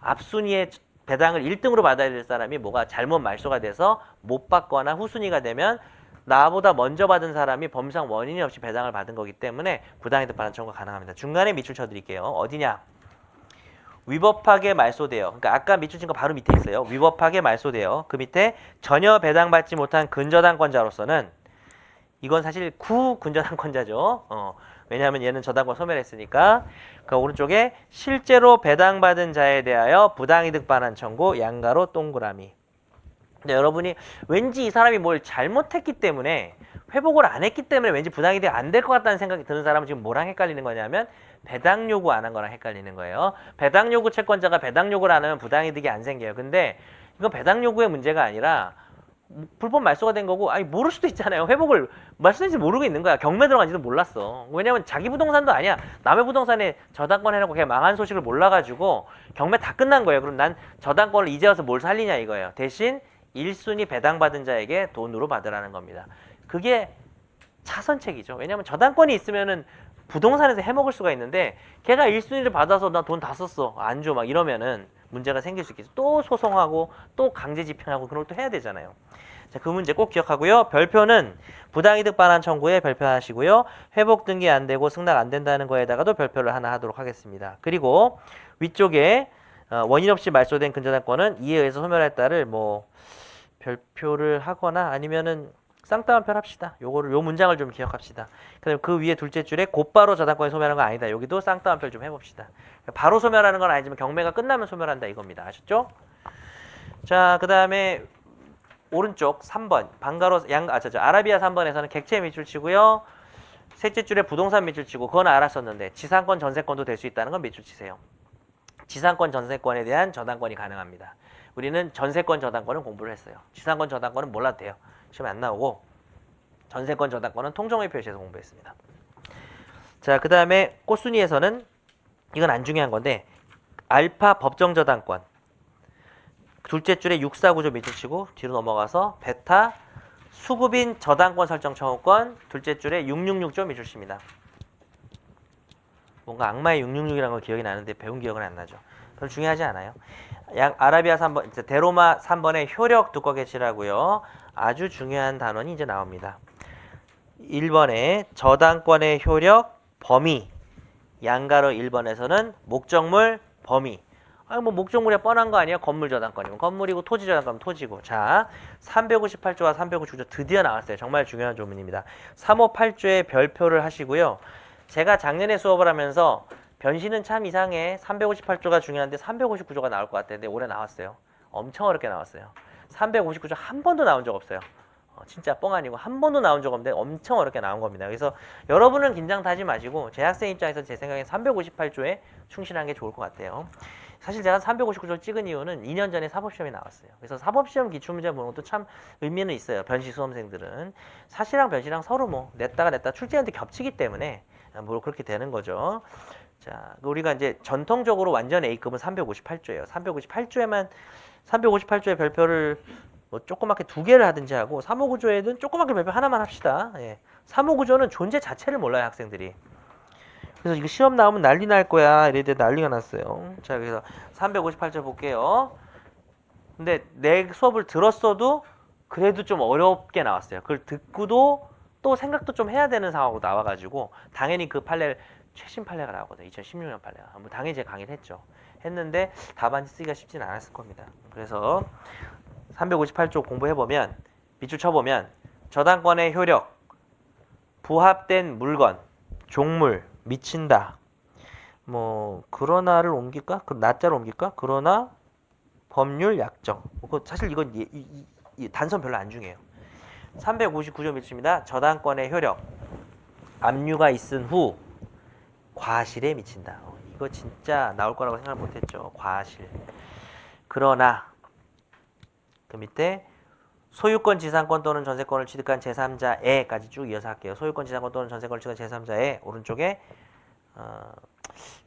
앞순위에 배당을 1등으로 받아야 될 사람이 뭐가 잘못 말소가 돼서 못 받거나 후순위가 되면 나보다 먼저 받은 사람이 법상 원인이 없이 배당을 받은 거기 때문에 부당이득 반환 청구가 가능합니다. 중간에 밑줄 쳐드릴게요. 어디냐? 위법하게 말소되어. 그러니까 아까 밑줄 친 거 바로 밑에 있어요. 위법하게 말소되어. 그 밑에 전혀 배당받지 못한 근저당권자로서는 이건 사실 근저당권자죠. 왜냐하면 얘는 저당권 소멸했으니까. 그 오른쪽에 실제로 배당받은 자에 대하여 부당이득 반환 청구 양가로 동그라미. 근데 여러분이 왠지 이 사람이 뭘 잘못했기 때문에 회복을 안 했기 때문에 왠지 부당이득이 안 될 것 같다는 생각이 드는 사람은 지금 뭐랑 헷갈리는 거냐면 배당 요구 안 한 거랑 헷갈리는 거예요. 배당 요구 채권자가 배당 요구를 안 하면 부당이득이 안 생겨요. 근데 이건 배당 요구의 문제가 아니라 불법 말소가 된 거고, 아니 모를 수도 있잖아요. 회복을 말소인지 모르고 있는 거야. 경매 들어간지도 몰랐어. 왜냐면 자기 부동산도 아니야. 남의 부동산에 저당권 해놓고 그냥 망한 소식을 몰라가지고 경매 다 끝난 거예요. 그럼 난 저당권을 이제 와서 뭘 살리냐 이거예요. 대신 1순위 배당받은 자에게 돈으로 받으라는 겁니다. 그게 차선책이죠. 왜냐면 저당권이 있으면은 부동산에서 해먹을 수가 있는데 걔가 1순위를 받아서 나 돈 다 썼어. 안 줘. 막 이러면은 문제가 생길 수 있겠죠. 또 소송하고 또 강제 집행하고 그런 걸 또 해야 되잖아요. 자, 그 문제 꼭 기억하고요. 별표는 부당이득 반환 청구에 별표하시고요. 회복 등기 안 되고 승낙 안 된다는 거에다가도 별표를 하나 하도록 하겠습니다. 그리고 위쪽에 원인 없이 말소된 근저당권은 이에 의해서 소멸했다를 뭐 별표를 하거나 아니면은 쌍따옴표를 합시다. 요 문장을 좀 기억합시다. 그다음에 그 위에 둘째 줄에 곧바로 저당권이 소멸한 건 아니다. 여기도 쌍따옴표를 좀 해봅시다. 바로 소멸하는 건 아니지만 경매가 끝나면 소멸한다 이겁니다. 아셨죠? 자, 그다음에 오른쪽 3번 아라비아 3번에서는 객체 밑줄 치고요. 셋째 줄에 부동산 밑줄 치고 그건 알았었는데 지상권 전세권도 될 수 있다는 건 밑줄 치세요. 지상권 전세권에 대한 저당권이 가능합니다. 우리는 전세권 저당권은 공부를 했어요. 지상권 저당권은 몰라도 돼요. 시험에 안 나오고 전세권 저당권은 통정의 표시에서 공부했습니다. 자, 그 다음에 꽃순이에서는 이건 안 중요한 건데 알파 법정 저당권 둘째 줄에 649조 밑줄 치고 뒤로 넘어가서 베타 수급인 저당권 설정 청구권 둘째 줄에 666조 밑줄 칩니다. 뭔가 악마의 666이라는 거 기억이 나는데 배운 기억은 안 나죠. 별로 중요하지 않아요. 아라비아 3번, 데로마 3번의 효력 두껍게 칠하고요. 아주 중요한 단원이 이제 나옵니다. 1번에 저당권의 효력 범위 양가로 1번에서는 목적물 범위. 뭐 목적물이 뻔한 거 아니에요? 건물 저당권이면 건물이고 토지 저당권이면 토지고. 자, 358조와 359조 드디어 나왔어요. 정말 중요한 조문입니다. 358조에 별표를 하시고요. 제가 작년에 수업을 하면서 변신은 참 이상해. 358조가 중요한데 359조가 나올 것 같았는데 올해 나왔어요. 엄청 어렵게 나왔어요. 359조 한 번도 나온 적 없어요. 진짜 뻥 아니고 한 번도 나온 적 없는데 엄청 어렵게 나온 겁니다. 그래서 여러분은 긴장 타지 마시고 제 학생 입장에서 제 생각엔 358조에 충실한 게 좋을 것 같아요. 사실 제가 359조를 찍은 이유는 2년 전에 사법시험이 나왔어요. 그래서 사법시험 기출문제 보는 것도 참 의미는 있어요. 변시 수험생들은. 사실랑 변시랑 서로 뭐 냈다가 출제하는데 겹치기 때문에 뭐 그렇게 되는 거죠. 자, 우리가 이제 전통적으로 완전 A급은 358조예요. 358조의 별표를 뭐 조그맣게 2개를 하든지 하고 359조에는 조그맣게 별표 하나만 합시다. 예. 359조는 존재 자체를 몰라요, 학생들이. 그래서 이거 시험 나오면 난리 날 거야. 이랬는데 난리가 났어요. 자, 그래서 358조 볼게요. 근데 내 수업을 들었어도 그래도 좀 어렵게 나왔어요. 그걸 듣고도 또 생각도 좀 해야 되는 상황으로 나와가지고 당연히 그 판례를 최신 판례가 나오거든요. 2016년 판례가. 뭐 당연히 제가 강의를 했는데 답안지 쓰기가 쉽진 않았을 겁니다. 그래서 358조 공부해보면 밑줄 쳐보면 저당권의 효력, 부합된 물건, 종물, 미친다. 뭐 그러나를 옮길까? 그 나자를 옮길까? 그러나 법률 약정. 사실 이건 이 단선 별로 안 중요해요. 359조 밑줄입니다. 저당권의 효력, 압류가 있은 후 과실에 미친다. 이거 진짜 나올 거라고 생각 못했죠. 과실. 그러나 그 밑에 소유권, 지상권 또는 전세권을 취득한 제3자에까지 쭉 이어서 할게요. 소유권, 지상권 또는 전세권을 취득한 제3자에 오른쪽에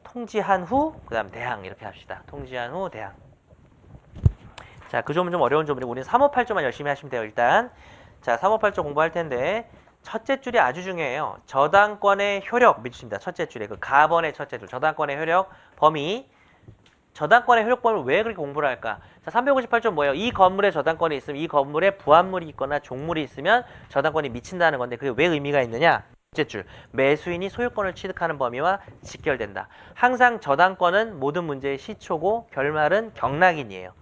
통지한 후 그다음 대항 이렇게 합시다. 통지한 후 대항. 자, 그 점은 좀 어려운 점이고 우리는 358조만 열심히 하시면 돼요. 일단 자, 358조 공부할 텐데 첫째 줄이 아주 중요해요. 저당권의 효력 미칩니다. 첫째 줄에 그 가번의 첫째 줄 저당권의 효력 범위. 저당권의 효력 범위를 왜 그렇게 공부를 할까? 자, 358조 뭐예요? 이 건물에 저당권이 있으면 이 건물에 부합물이 있거나 종물이 있으면 저당권이 미친다는 건데 그게 왜 의미가 있느냐? 첫째 줄, 매수인이 소유권을 취득하는 범위와 직결된다. 항상 저당권은 모든 문제의 시초고 결말은 경락인이에요.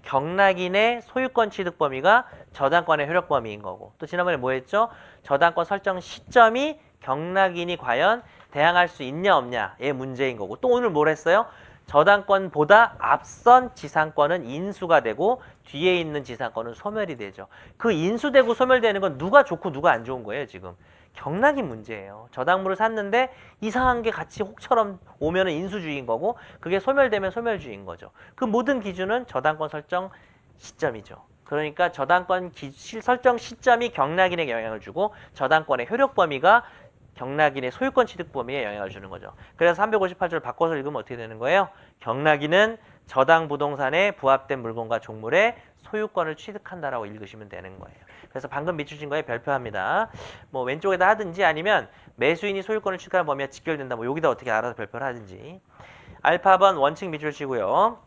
경락인의 소유권 취득 범위가 저당권의 효력 범위인 거고 또 지난번에 뭐 했죠? 저당권 설정 시점이 경락인이 과연 대항할 수 있냐 없냐의 문제인 거고 또 오늘 뭘 했어요? 저당권보다 앞선 지상권은 인수가 되고 뒤에 있는 지상권은 소멸이 되죠. 그 인수되고 소멸되는 건 누가 좋고 누가 안 좋은 거예요 지금. 경락인 문제예요. 저당물을 샀는데 이상한 게 같이 혹처럼 오면은 인수주의인 거고 그게 소멸되면 소멸주의인 거죠. 그 모든 기준은 저당권 설정 시점이죠. 그러니까 저당권 설정 시점이 경락인에게 영향을 주고 저당권의 효력 범위가 경락인의 소유권 취득 범위에 영향을 주는 거죠. 그래서 358조를 바꿔서 읽으면 어떻게 되는 거예요? 경락인은 저당 부동산에 부합된 물건과 종물의 소유권을 취득한다라고 읽으시면 되는 거예요. 그래서 방금 밑주신 거에 별표합니다. 뭐 왼쪽에다 하든지 아니면 매수인이 소유권을 취득하는 범위와 직결된다. 뭐 여기다 어떻게 알아서 별표를 하든지. 알파번 원칙 밑줄 치고요.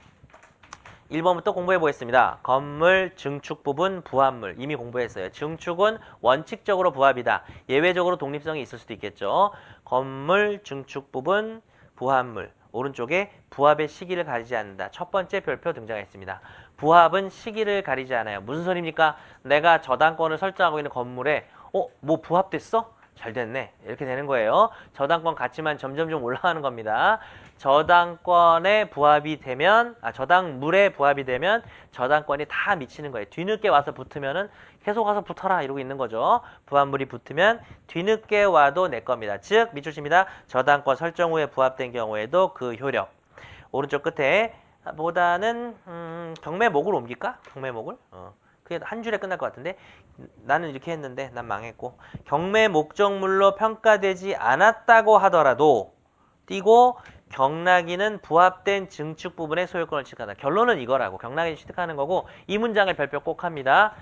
1번부터 공부해 보겠습니다. 건물, 증축 부분, 부합물. 이미 공부했어요. 증축은 원칙적으로 부합이다. 예외적으로 독립성이 있을 수도 있겠죠. 건물, 증축 부분, 부합물. 오른쪽에 부합의 시기를 가리지 않는다. 첫 번째 별표 등장했습니다. 부합은 시기를 가리지 않아요. 무슨 소리입니까? 내가 저당권을 설정하고 있는 건물에 뭐 부합됐어? 잘 됐네. 이렇게 되는 거예요. 저당권 가치만 점점점 올라가는 겁니다. 저당권에 부합이 되면 저당물에 부합이 되면 저당권이 다 미치는 거예요. 뒤늦게 와서 붙으면은 계속 와서 붙어라 이러고 있는 거죠. 부합물이 붙으면 뒤늦게 와도 내 겁니다. 즉 밑줄칩니다. 저당권 설정 후에 부합된 경우에도 그 효력. 오른쪽 끝에 보다는 경매목을 옮길까? 경매목을? 그게 한 줄에 끝날 것 같은데 나는 이렇게 했는데 난 망했고 경매 목적물로 평가되지 않았다고 하더라도 띄고 경락인은 부합된 증축 부분의 소유권을 취득한다. 결론은 이거라고. 경락인이 취득하는 거고 이 문장을 별표 꼭 합니다.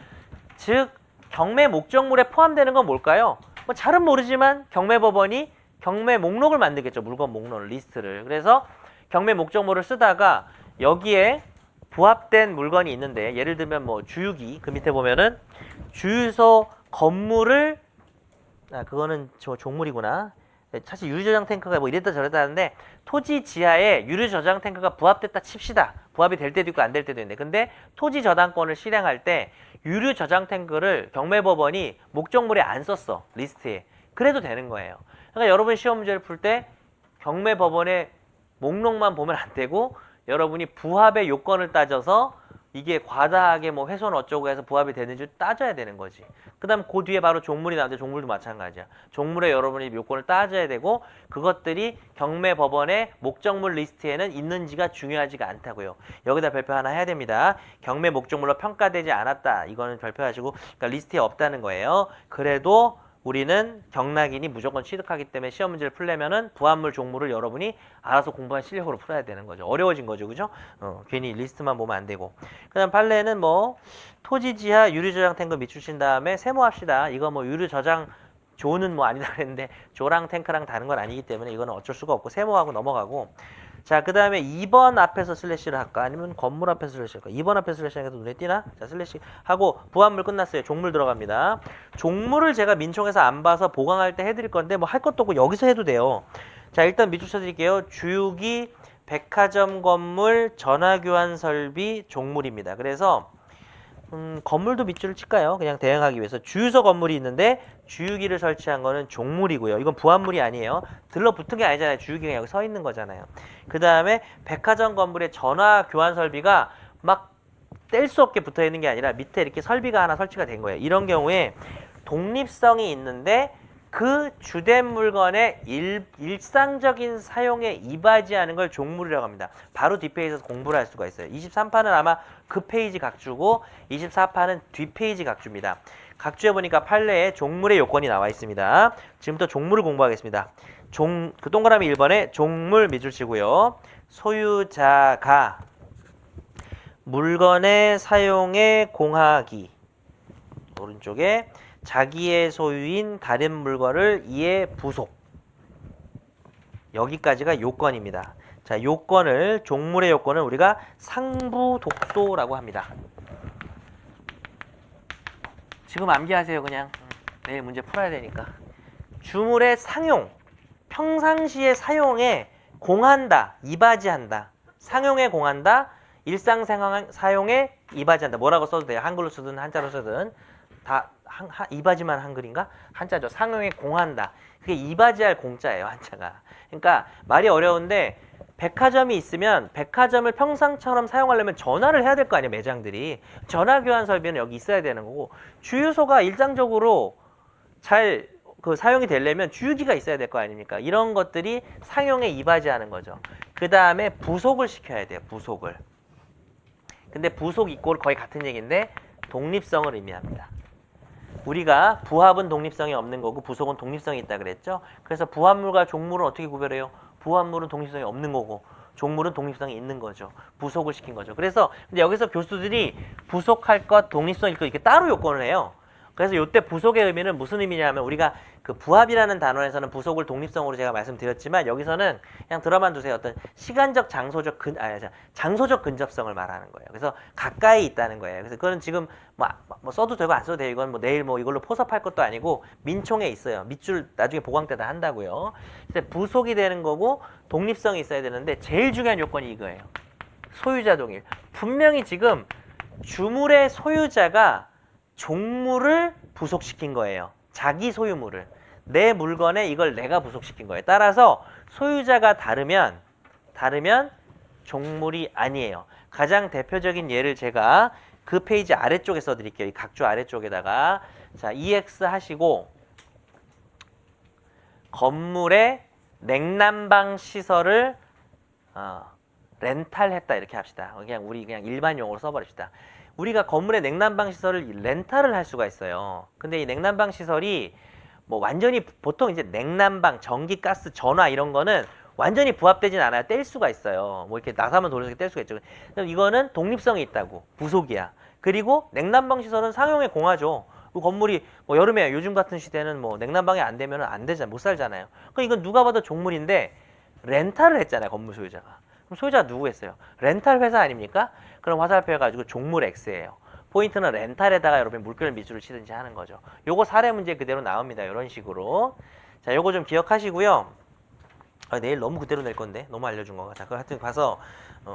즉 경매 목적물에 포함되는 건 뭘까요? 뭐 잘은 모르지만 경매법원이 경매 목록을 만들겠죠. 물건 목록을 리스트를. 그래서 경매 목적물을 쓰다가 여기에 부합된 물건이 있는데 예를 들면 뭐 주유기 그 밑에 보면은 주유소 건물을 그거는 저 종물이구나. 사실 유류 저장 탱크가 뭐 이랬다 저랬다 하는데 토지 지하에 유류 저장 탱크가 부합됐다 칩시다. 부합이 될 때도 있고 안 될 때도 있는데 근데 토지 저당권을 실행할 때 유류 저장 탱크를 경매법원이 목적물에 안 썼어. 리스트에. 그래도 되는 거예요. 그러니까 여러분 시험 문제를 풀 때 경매법원의 목록만 보면 안 되고 여러분이 부합의 요건을 따져서 이게 과다하게 뭐 훼손 어쩌고 해서 부합이 되는지 따져야 되는 거지. 그 다음 그 뒤에 바로 종물이 나오는데 종물도 마찬가지야. 종물에 여러분이 요건을 따져야 되고 그것들이 경매법원의 목적물 리스트에는 있는지가 중요하지가 않다고요. 여기다 별표 하나 해야 됩니다. 경매 목적물로 평가되지 않았다. 이거는 별표하시고 그러니까 리스트에 없다는 거예요. 그래도 우리는 경락인이 무조건 취득하기 때문에 시험 문제를 풀려면은 부합물 종물을 여러분이 알아서 공부한 실력으로 풀어야 되는 거죠. 어려워진 거죠. 그죠? 괜히 리스트만 보면 안 되고. 그 다음 판례는 뭐 토지 지하 유류 저장 탱크 밑주신 다음에 세모합시다. 이거 뭐 유류 저장 조는 뭐 아니다 그랬는데 조랑 탱크랑 다른 건 아니기 때문에 이거는 어쩔 수가 없고 세모하고 넘어가고. 자, 그 다음에 2번 앞에서 슬래시를 할까? 아니면 건물 앞에서 슬래시 할까? 2번 앞에서 슬래시 하니까 눈에 띄나? 자, 슬래시 하고 부합물 끝났어요. 종물 들어갑니다. 종물을 제가 민총에서 안 봐서 보강할 때 해드릴 건데 뭐 할 것도 없고 여기서 해도 돼요. 자, 일단 밑줄 쳐드릴게요. 주유기, 백화점 건물, 전화교환 설비, 종물입니다. 그래서 건물도 밑줄을 칠까요? 그냥 대응하기 위해서 주유소 건물이 있는데 주유기를 설치한 거는 종물이고요. 이건 부합물이 아니에요. 들러붙은 게 아니잖아요. 주유기가 여기 서 있는 거잖아요. 그 다음에 백화점 건물에 전화 교환 설비가 막 뗄 수 없게 붙어 있는 게 아니라 밑에 이렇게 설비가 하나 설치가 된 거예요. 이런 경우에 독립성이 있는데 그 주된 물건의 일상적인 사용에 이바지하는 걸 종물이라고 합니다. 바로 뒷페이지에서 공부를 할 수가 있어요. 23판은 아마 그 페이지 각주고 24판은 뒷페이지 각주입니다. 각주에 보니까 판례에 종물의 요건이 나와 있습니다. 지금부터 종물을 공부하겠습니다. 그 동그라미 1번에 종물 밑줄 치고요. 소유자가 물건의 사용에 공하기, 오른쪽에 자기의 소유인 다른 물건을 이에 부속, 여기까지가 요건입니다. 자, 요건을, 종물의 요건을 우리가 상부독소라고 합니다. 지금 암기하세요. 그냥 내일 문제 풀어야 되니까. 주물의 상용, 평상시의 사용에 공한다, 이바지한다. 상용에 공한다, 일상생활 사용에 이바지한다. 뭐라고 써도 돼요. 한글로 쓰든 한자로 쓰든 다 이바지만 한글인가? 한자죠. 상용에 공한다. 그게 이바지할 공자예요. 한자가. 그러니까 말이 어려운데 백화점이 있으면 백화점을 평상처럼 사용하려면 전화를 해야 될 거 아니에요. 매장들이. 전화 교환 설비는 여기 있어야 되는 거고, 주유소가 일상적으로 잘 사용이 되려면 주유기가 있어야 될 거 아닙니까? 이런 것들이 상용에 이바지하는 거죠. 그 다음에 부속을 시켜야 돼요. 부속을. 근데 부속 이꼴 거의 같은 얘기인데 독립성을 의미합니다. 우리가 부합은 독립성이 없는 거고 부속은 독립성이 있다 그랬죠. 그래서 부합물과 종물은 어떻게 구별해요? 부합물은 독립성이 없는 거고 종물은 독립성이 있는 거죠. 부속을 시킨 거죠. 그래서 근데 여기서 교수들이 부속할 것, 독립성일 것 이렇게 따로 요건을 해요. 그래서 이때 부속의 의미는 무슨 의미냐면, 우리가 그 부합이라는 단원에서는 부속을 독립성으로 제가 말씀드렸지만 여기서는 그냥 들어만 두세요. 어떤 시간적, 장소적 장소적 근접성을 말하는 거예요. 그래서 가까이 있다는 거예요. 그래서 그거는 지금 뭐 써도 되고 안 써도 돼요. 이건 뭐 내일 뭐 이걸로 포섭할 것도 아니고 민총에 있어요. 밑줄 나중에 보강 때다 한다고요. 그래서 부속이 되는 거고 독립성이 있어야 되는데 제일 중요한 요건이 이거예요. 소유자 동일. 분명히 지금 주물의 소유자가 종물을 부속시킨 거예요. 자기 소유물을. 내 물건에 이걸 내가 부속시킨 거예요. 따라서 소유자가 다르면 종물이 아니에요. 가장 대표적인 예를 제가 그 페이지 아래쪽에 써드릴게요. 이 각주 아래쪽에다가. 자, EX 하시고 건물의 냉난방 시설을 렌탈했다 이렇게 합시다. 그냥 우리 그냥 일반 용어로 써버립시다. 우리가 건물의 냉난방 시설을 렌탈을 할 수가 있어요. 근데 이 냉난방 시설이 뭐 완전히 보통 이제 냉난방, 전기, 가스, 전화 이런 거는 완전히 부합되진 않아요. 뗄 수가 있어요. 뭐 이렇게 나사만 돌려서 뗄 수가 있죠. 그럼 이거는 독립성이 있다고. 부속이야. 그리고 냉난방 시설은 상용에 공하죠. 그 건물이 뭐 여름에 요즘 같은 시대는 뭐 냉난방이 안 되면 안 되잖아요. 못 살잖아요. 그럼 이건 누가 봐도 종물인데 렌탈을 했잖아요. 건물 소유자가. 그럼 소유자가 누구겠어요? 렌탈 회사 아닙니까? 그럼 화살표 해가지고 종물 X예요. 포인트는 렌탈에다가 여러분이 물결 밑줄을 치든지 하는 거죠. 요거 사례 문제 그대로 나옵니다. 이런 식으로. 자, 요거 좀 기억하시고요. 내일 너무 그대로 낼 건데 너무 알려준 거. 자, 그거 하여튼 가서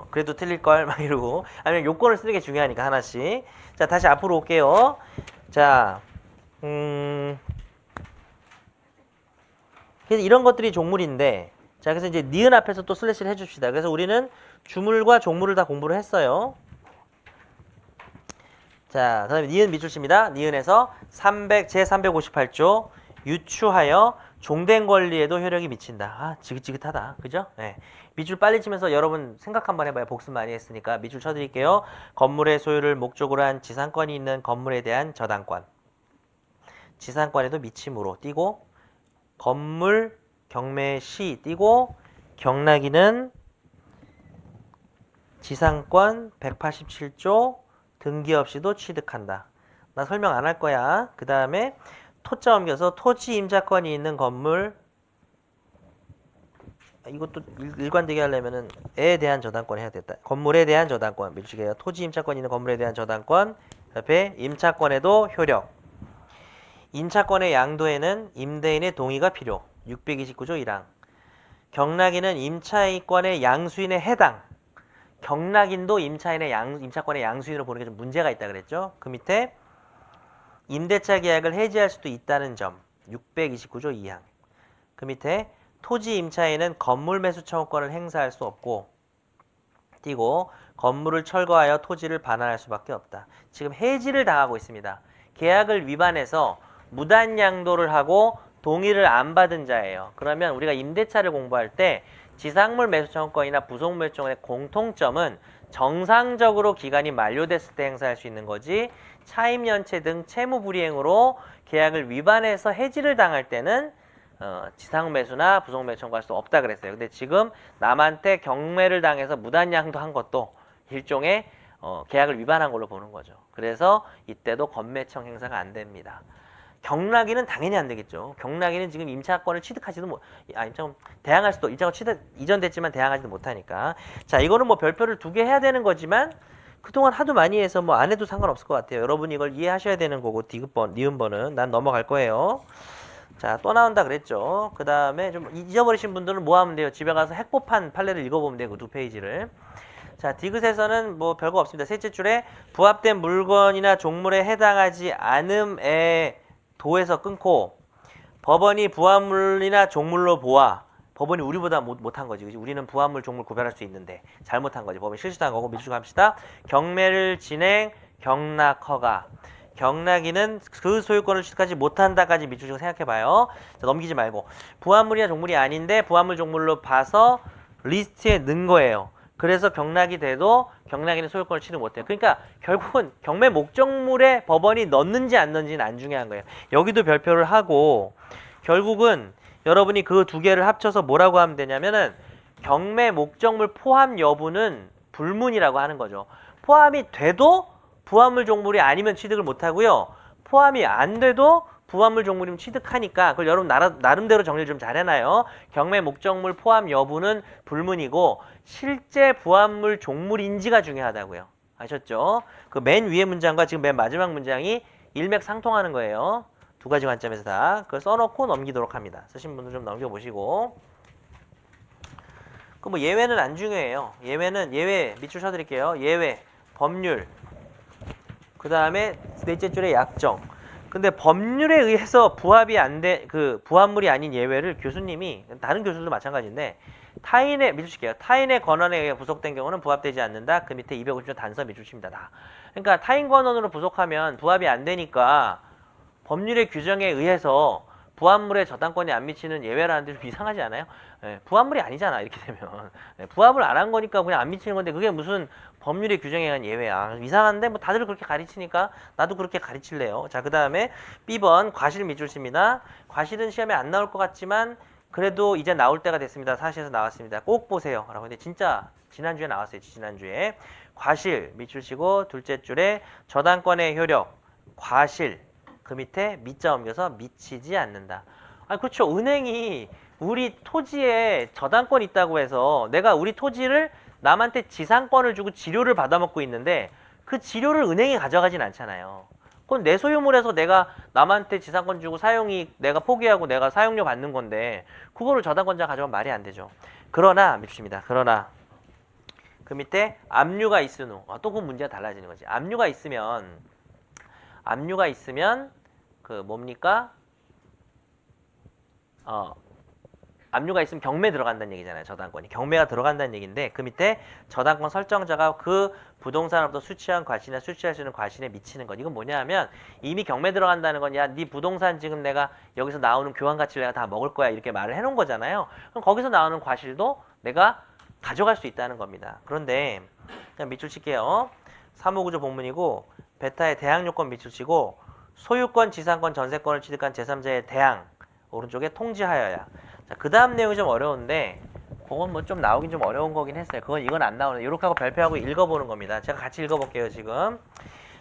그래도 틀릴 걸 막 이러고, 아니면 요건을 쓰는 게 중요하니까 하나씩. 자, 다시 앞으로 올게요. 자, 그래서 이런 것들이 종물인데, 자, 그래서 이제 니은 앞에서 또 슬래시를 해줍시다. 그래서 우리는 주물과 종물을 다 공부를 했어요. 자, 그 다음에 니은 밑줄칩니다. 니은에서 제358조 유추하여 종된 권리에도 효력이 미친다. 아, 지긋지긋하다. 그죠? 네. 밑줄 빨리 치면서 여러분 생각 한번 해봐요. 복습 많이 했으니까. 밑줄 쳐드릴게요. 건물의 소유를 목적으로 한 지상권이 있는 건물에 대한 저당권. 지상권에도 미침으로 띄고, 건물 경매시 띄고, 경락인은 지상권 187조 등기 없이도 취득한다. 나 설명 안 할 거야. 그 다음에 토자 옮겨서 토지 임차권이 있는 건물, 이것도 일관되게 하려면은 에 대한 저당권 해야 됐다. 건물에 대한 저당권 밀치게요. 토지 임차권이 있는 건물에 대한 저당권, 옆에 임차권에도 효력. 임차권의 양도에는 임대인의 동의가 필요. 629조 1항. 경락인은 임차권의 양수인에 해당. 경락인도 임차권의 양수인으로 보는 게 좀 문제가 있다 그랬죠. 그 밑에 임대차 계약을 해지할 수도 있다는 점. 629조 2항. 그 밑에 토지 임차인은 건물 매수 청구권을 행사할 수 없고, 띄고 건물을 철거하여 토지를 반환할 수밖에 없다. 지금 해지를 당하고 있습니다. 계약을 위반해서 무단 양도를 하고 동의를 안 받은 자예요. 그러면 우리가 임대차를 공부할 때 지상물 매수청구권이나 부속매수청구권의 공통점은 정상적으로 기간이 만료됐을 때 행사할 수 있는 거지, 차임연체 등 채무불이행으로 계약을 위반해서 해지를 당할 때는 지상매수나 부속매수 청구할 수 없다 그랬어요. 근데 지금 남한테 경매를 당해서 무단양도 한 것도 일종의 계약을 위반한 걸로 보는 거죠. 그래서 이때도 건매청 행사가 안 됩니다. 경락인은 당연히 안 되겠죠. 경락인은 지금 임차권을 취득하지도 대항할 수도, 임차권 취득 이전됐지만 대항하지도 못하니까. 자, 이거는 뭐 별표를 2개 해야 되는 거지만 그동안 하도 많이 해서 뭐 안 해도 상관없을 것 같아요. 여러분이 이걸 이해하셔야 되는 거고, 디귿번, 니은번은 난 넘어갈 거예요. 자, 또 나온다 그랬죠. 그 다음에 좀 잊어버리신 분들은 뭐 하면 돼요? 집에 가서 핵법한 판례를 읽어보면 돼요. 그 2페이지를. 자, 디귿에서는 뭐 별거 없습니다. 셋째 줄에 부합된 물건이나 종물에 해당하지 않음에 도에서 끊고, 법원이 부합물이나 종물로 보아. 법원이 우리보다 못한 거지. 그치? 우리는 부합물, 종물 구별할 수 있는데 잘못한 거지. 법원이 실수한 거고. 밑줄 갑시다. 경매를 진행, 경락허가. 경락인은 그 소유권을 취득하지 못한다까지 밑줄 생각해봐요. 자, 넘기지 말고. 부합물이나 종물이 아닌데 부합물, 종물로 봐서 리스트에 넣은 거예요. 그래서 경락이 돼도 경락인은 소유권을 취득 못해요. 그러니까 결국은 경매 목적물에 법원이 넣는지 안 넣는지는 안 중요한 거예요. 여기도 별표를 하고, 결국은 여러분이 그 2개를 합쳐서 뭐라고 하면 되냐면은 경매 목적물 포함 여부는 불문이라고 하는 거죠. 포함이 돼도 부합물 종물이 아니면 취득을 못하고요. 포함이 안 돼도 부합물 종물이면 취득하니까 그걸 여러분 나름대로 정리를 좀 잘 해놔요. 경매 목적물 포함 여부는 불문이고 실제 부합물 종물인지가 중요하다고요. 아셨죠? 그 맨 위에 문장과 지금 맨 마지막 문장이 일맥상통하는 거예요. 2가지 관점에서 다. 그걸 써놓고 넘기도록 합니다. 쓰신 분들 좀 넘겨보시고. 그 뭐 예외는 안 중요해요. 예외 밑줄 쳐드릴게요. 예외, 법률. 그 다음에 넷째 줄에 약정. 근데 법률에 의해서 부합이 부합물이 아닌 예외를 교수님이, 다른 교수들도 마찬가지인데, 밑줄 칠게요. 타인의 권한에 의해 부속된 경우는 부합되지 않는다. 그 밑에 250조 단서 밑줄 칩니다. 다. 그러니까 타인 권한으로 부속하면 부합이 안 되니까 법률의 규정에 의해서 부합물에 저당권이 안 미치는 예외라는데 좀 이상하지 않아요? 예, 부합물이 아니잖아, 이렇게 되면. 예, 부합을 안 한 거니까 그냥 안 미치는 건데 그게 무슨 법률의 규정에 의한 예외야. 이상한데 뭐 다들 그렇게 가르치니까 나도 그렇게 가르칠래요. 자, 그 다음에 B번 과실 밑줄 칩니다. 과실은 시험에 안 나올 것 같지만 그래도 이제 나올 때가 됐습니다. 사시에서 나왔습니다. 꼭 보세요. 라고. 근데 진짜 지난주에 나왔어요. 지난주에. 과실 밑줄 치고 둘째 줄에 저당권의 효력, 과실. 그 밑에 밑자 옮겨서 미치지 않는다. 아, 그렇죠. 은행이 우리 토지에 저당권 있다고 해서 내가 우리 토지를 남한테 지상권을 주고 지료를 받아먹고 있는데 그 지료를 은행이 가져가진 않잖아요. 그건 내 소유물에서 내가 남한테 지상권 주고 사용이 내가 포기하고 내가 사용료 받는 건데 그거를 저당권자가 가져가면 말이 안 되죠. 그러나 밑줄입니다. 그러나 그 밑에 압류가 있은 후 또 그 문제가 달라지는 거지. 압류가 있으면 그 뭡니까? 압류가 있으면 경매 들어간다는 얘기잖아요. 저당권이. 경매가 들어간다는 얘기인데 그 밑에 저당권 설정자가 그 부동산으로부터 수취한 과실이나 수취할 수 있는 과실에 미치는 것. 이건 뭐냐 하면 이미 경매 들어간다는 건 야, 네 부동산 지금 내가 여기서 나오는 교환 가치를 내가 다 먹을 거야. 이렇게 말을 해놓은 거잖아요. 그럼 거기서 나오는 과실도 내가 가져갈 수 있다는 겁니다. 그런데 그냥 밑줄 칠게요. 사무구조 본문이고 베타의 대항 요건 밑줄 치고 소유권, 지상권, 전세권을 취득한 제3자의 대항 오른쪽에 통지하여야. 자, 그 다음 내용이 좀 어려운데 그건 뭐 좀 나오긴 좀 어려운 거긴 했어요. 이건 안 나오는. 이렇게 하고 발표하고 읽어보는 겁니다. 제가 같이 읽어볼게요. 지금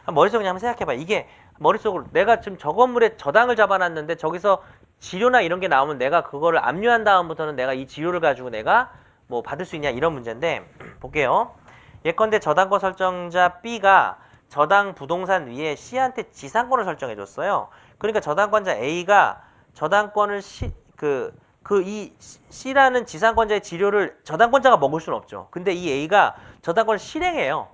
머릿속에 한번 생각해봐. 이게 머릿속으로 내가 지금 저 건물에 저당을 잡아놨는데 저기서 지료나 이런 게 나오면 내가 그거를 압류한 다음부터는 내가 이 지료를 가지고 내가 뭐 받을 수 있냐 이런 문제인데 볼게요. 예컨대 저당권 설정자 B가 저당 부동산 위에 C한테 지상권을 설정해 줬어요. 그러니까 저당권자 A가 저당권을 이 C라는 지상권자의 지료를 저당권자가 먹을 수는 없죠. 근데 이 A가 저당권을 실행해요.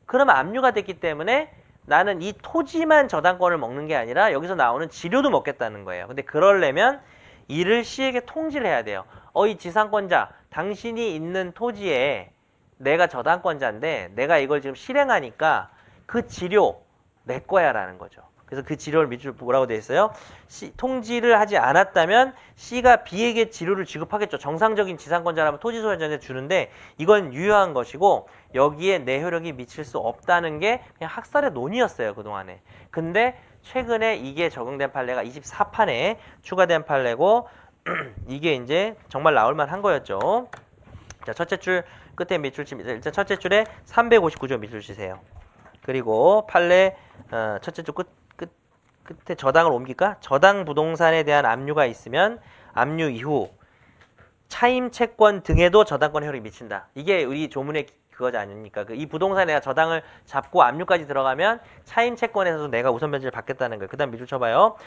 그러면 압류가 됐기 때문에 나는 이 토지만 저당권을 먹는 게 아니라 여기서 나오는 지료도 먹겠다는 거예요. 근데 그러려면 이를 C에게 통지를 해야 돼요. 이 지상권자, 당신이 있는 토지에 내가 저당권자인데 내가 이걸 지금 실행하니까 그 지료 내 거야 라는 거죠. 그래서 그 지료를 밑줄 뭐라고 되어 있어요? 통지를 하지 않았다면 C가 B에게 지료를 지급하겠죠. 정상적인 지상권자라면 토지 소유자한테 주는데 이건 유효한 것이고 여기에 내 효력이 미칠 수 없다는 게 그냥 학설의 논의였어요. 그동안에. 근데 최근에 이게 적용된 판례가 24판에 추가된 판례고 이게 이제 정말 나올만 한 거였죠. 자, 첫째 줄 끝에 밑줄 칩니다. 일단 첫째 줄에 359조 밑줄 치세요. 그리고 판례 첫째 줄 끝에 저당을 옮길까? 저당 부동산에 대한 압류가 있으면 압류 이후 차임 채권 등에도 저당권 효력이 미친다. 이게 우리 조문의 그거지 아닙니까? 이 부동산에 내가 저당을 잡고 압류까지 들어가면 차임 채권에서도 내가 우선 변제를 받겠다는 거예요. 그다음 밑줄 쳐봐요.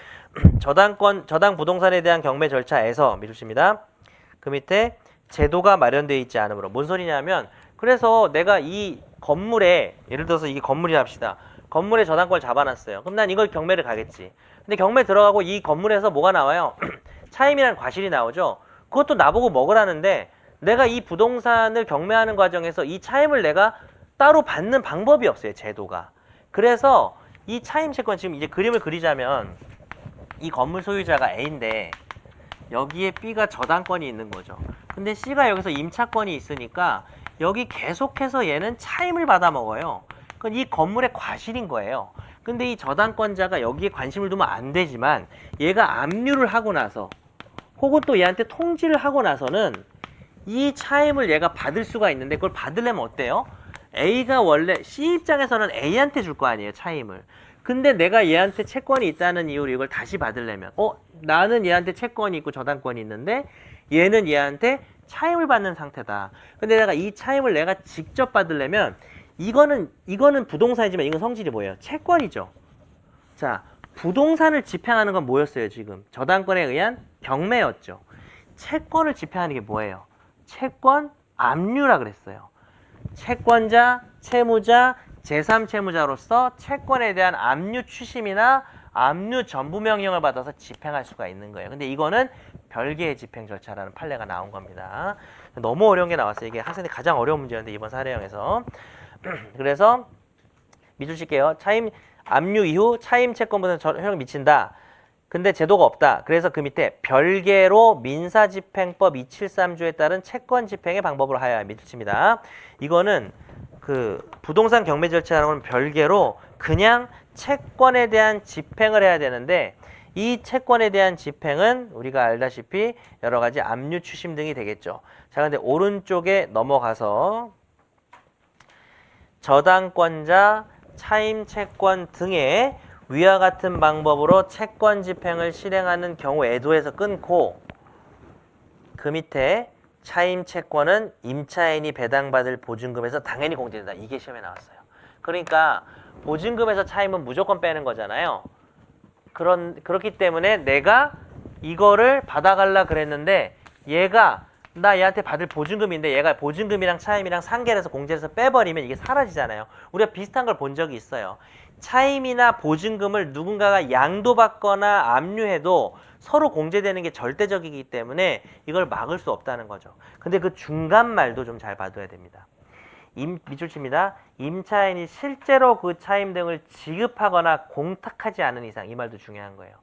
저당 부동산에 대한 경매 절차에서 밑줄 칩니다. 그 밑에 제도가 마련되어 있지 않으므로 뭔 소리냐면 그래서 내가 이 건물에 예를 들어서 이게 건물이라 합시다. 건물에 저당권을 잡아놨어요. 그럼 난 이걸 경매를 가겠지. 근데 경매 들어가고 이 건물에서 뭐가 나와요? 차임이라는 과실이 나오죠. 그것도 나보고 먹으라는데 내가 이 부동산을 경매하는 과정에서 이 차임을 내가 따로 받는 방법이 없어요. 제도가. 그래서 이 차임 채권 지금 이제 그림을 그리자면 이 건물 소유자가 A인데 여기에 B가 저당권이 있는 거죠. 근데 C가 여기서 임차권이 있으니까 여기 계속해서 얘는 차임을 받아 먹어요. 그건 이 건물의 과실인 거예요. 근데 이 저당권자가 여기에 관심을 두면 안 되지만 얘가 압류를 하고 나서 혹은 또 얘한테 통지를 하고 나서는 이 차임을 얘가 받을 수가 있는데 그걸 받으려면 어때요? A가 원래 C 입장에서는 A한테 줄 거 아니에요, 차임을. 근데 내가 얘한테 채권이 있다는 이유로 이걸 다시 받으려면 나는 얘한테 채권이 있고 저당권이 있는데 얘는 얘한테 차임을 받는 상태다. 근데 내가 이 차임을 내가 직접 받으려면 이거는 부동산이지만 이건 성질이 뭐예요? 채권이죠. 자, 부동산을 집행하는 건 뭐였어요, 지금? 저당권에 의한 경매였죠. 채권을 집행하는 게 뭐예요? 채권 압류라 그랬어요. 채권자, 채무자, 제3채무자로서 채권에 대한 압류 추심이나 압류 전부 명령을 받아서 집행할 수가 있는 거예요. 근데 이거는 별개의 집행 절차라는 판례가 나온 겁니다. 너무 어려운 게 나왔어요. 이게 학생들이 가장 어려운 문제였는데 이번 사례형에서. 그래서 밑줄 칠게요. 차임 압류 이후 차임 채권보다는 효력을 미친다. 근데 제도가 없다. 그래서 그 밑에 별개로 민사집행법 273조에 따른 채권 집행의 방법으로 하여야 밑줄 칩니다. 이거는 그 부동산 경매 절차라는 건 별개로 그냥 채권에 대한 집행을 해야 되는데 이 채권에 대한 집행은 우리가 알다시피 여러 가지 압류 추심 등이 되겠죠. 자, 근데 오른쪽에 넘어가서 저당권자, 차임 채권 등의 위와 같은 방법으로 채권 집행을 실행하는 경우에도에서 끊고 그 밑에 차임 채권은 임차인이 배당받을 보증금에서 당연히 공제된다. 이게 시험에 나왔어요. 그러니까 보증금에서 차임은 무조건 빼는 거잖아요. 그렇기 때문에 내가 이거를 받아갈라 그랬는데 나 얘한테 받을 보증금인데 얘가 보증금이랑 차임이랑 상계를 해서 공제를 해서 빼버리면 이게 사라지잖아요. 우리가 비슷한 걸 본 적이 있어요. 차임이나 보증금을 누군가가 양도받거나 압류해도 서로 공제되는 게 절대적이기 때문에 이걸 막을 수 없다는 거죠. 근데 그 중간 말도 좀 잘 봐둬야 됩니다. 밑줄 칩니다. 임차인이 실제로 그 차임 등을 지급하거나 공탁하지 않은 이상, 이 말도 중요한 거예요.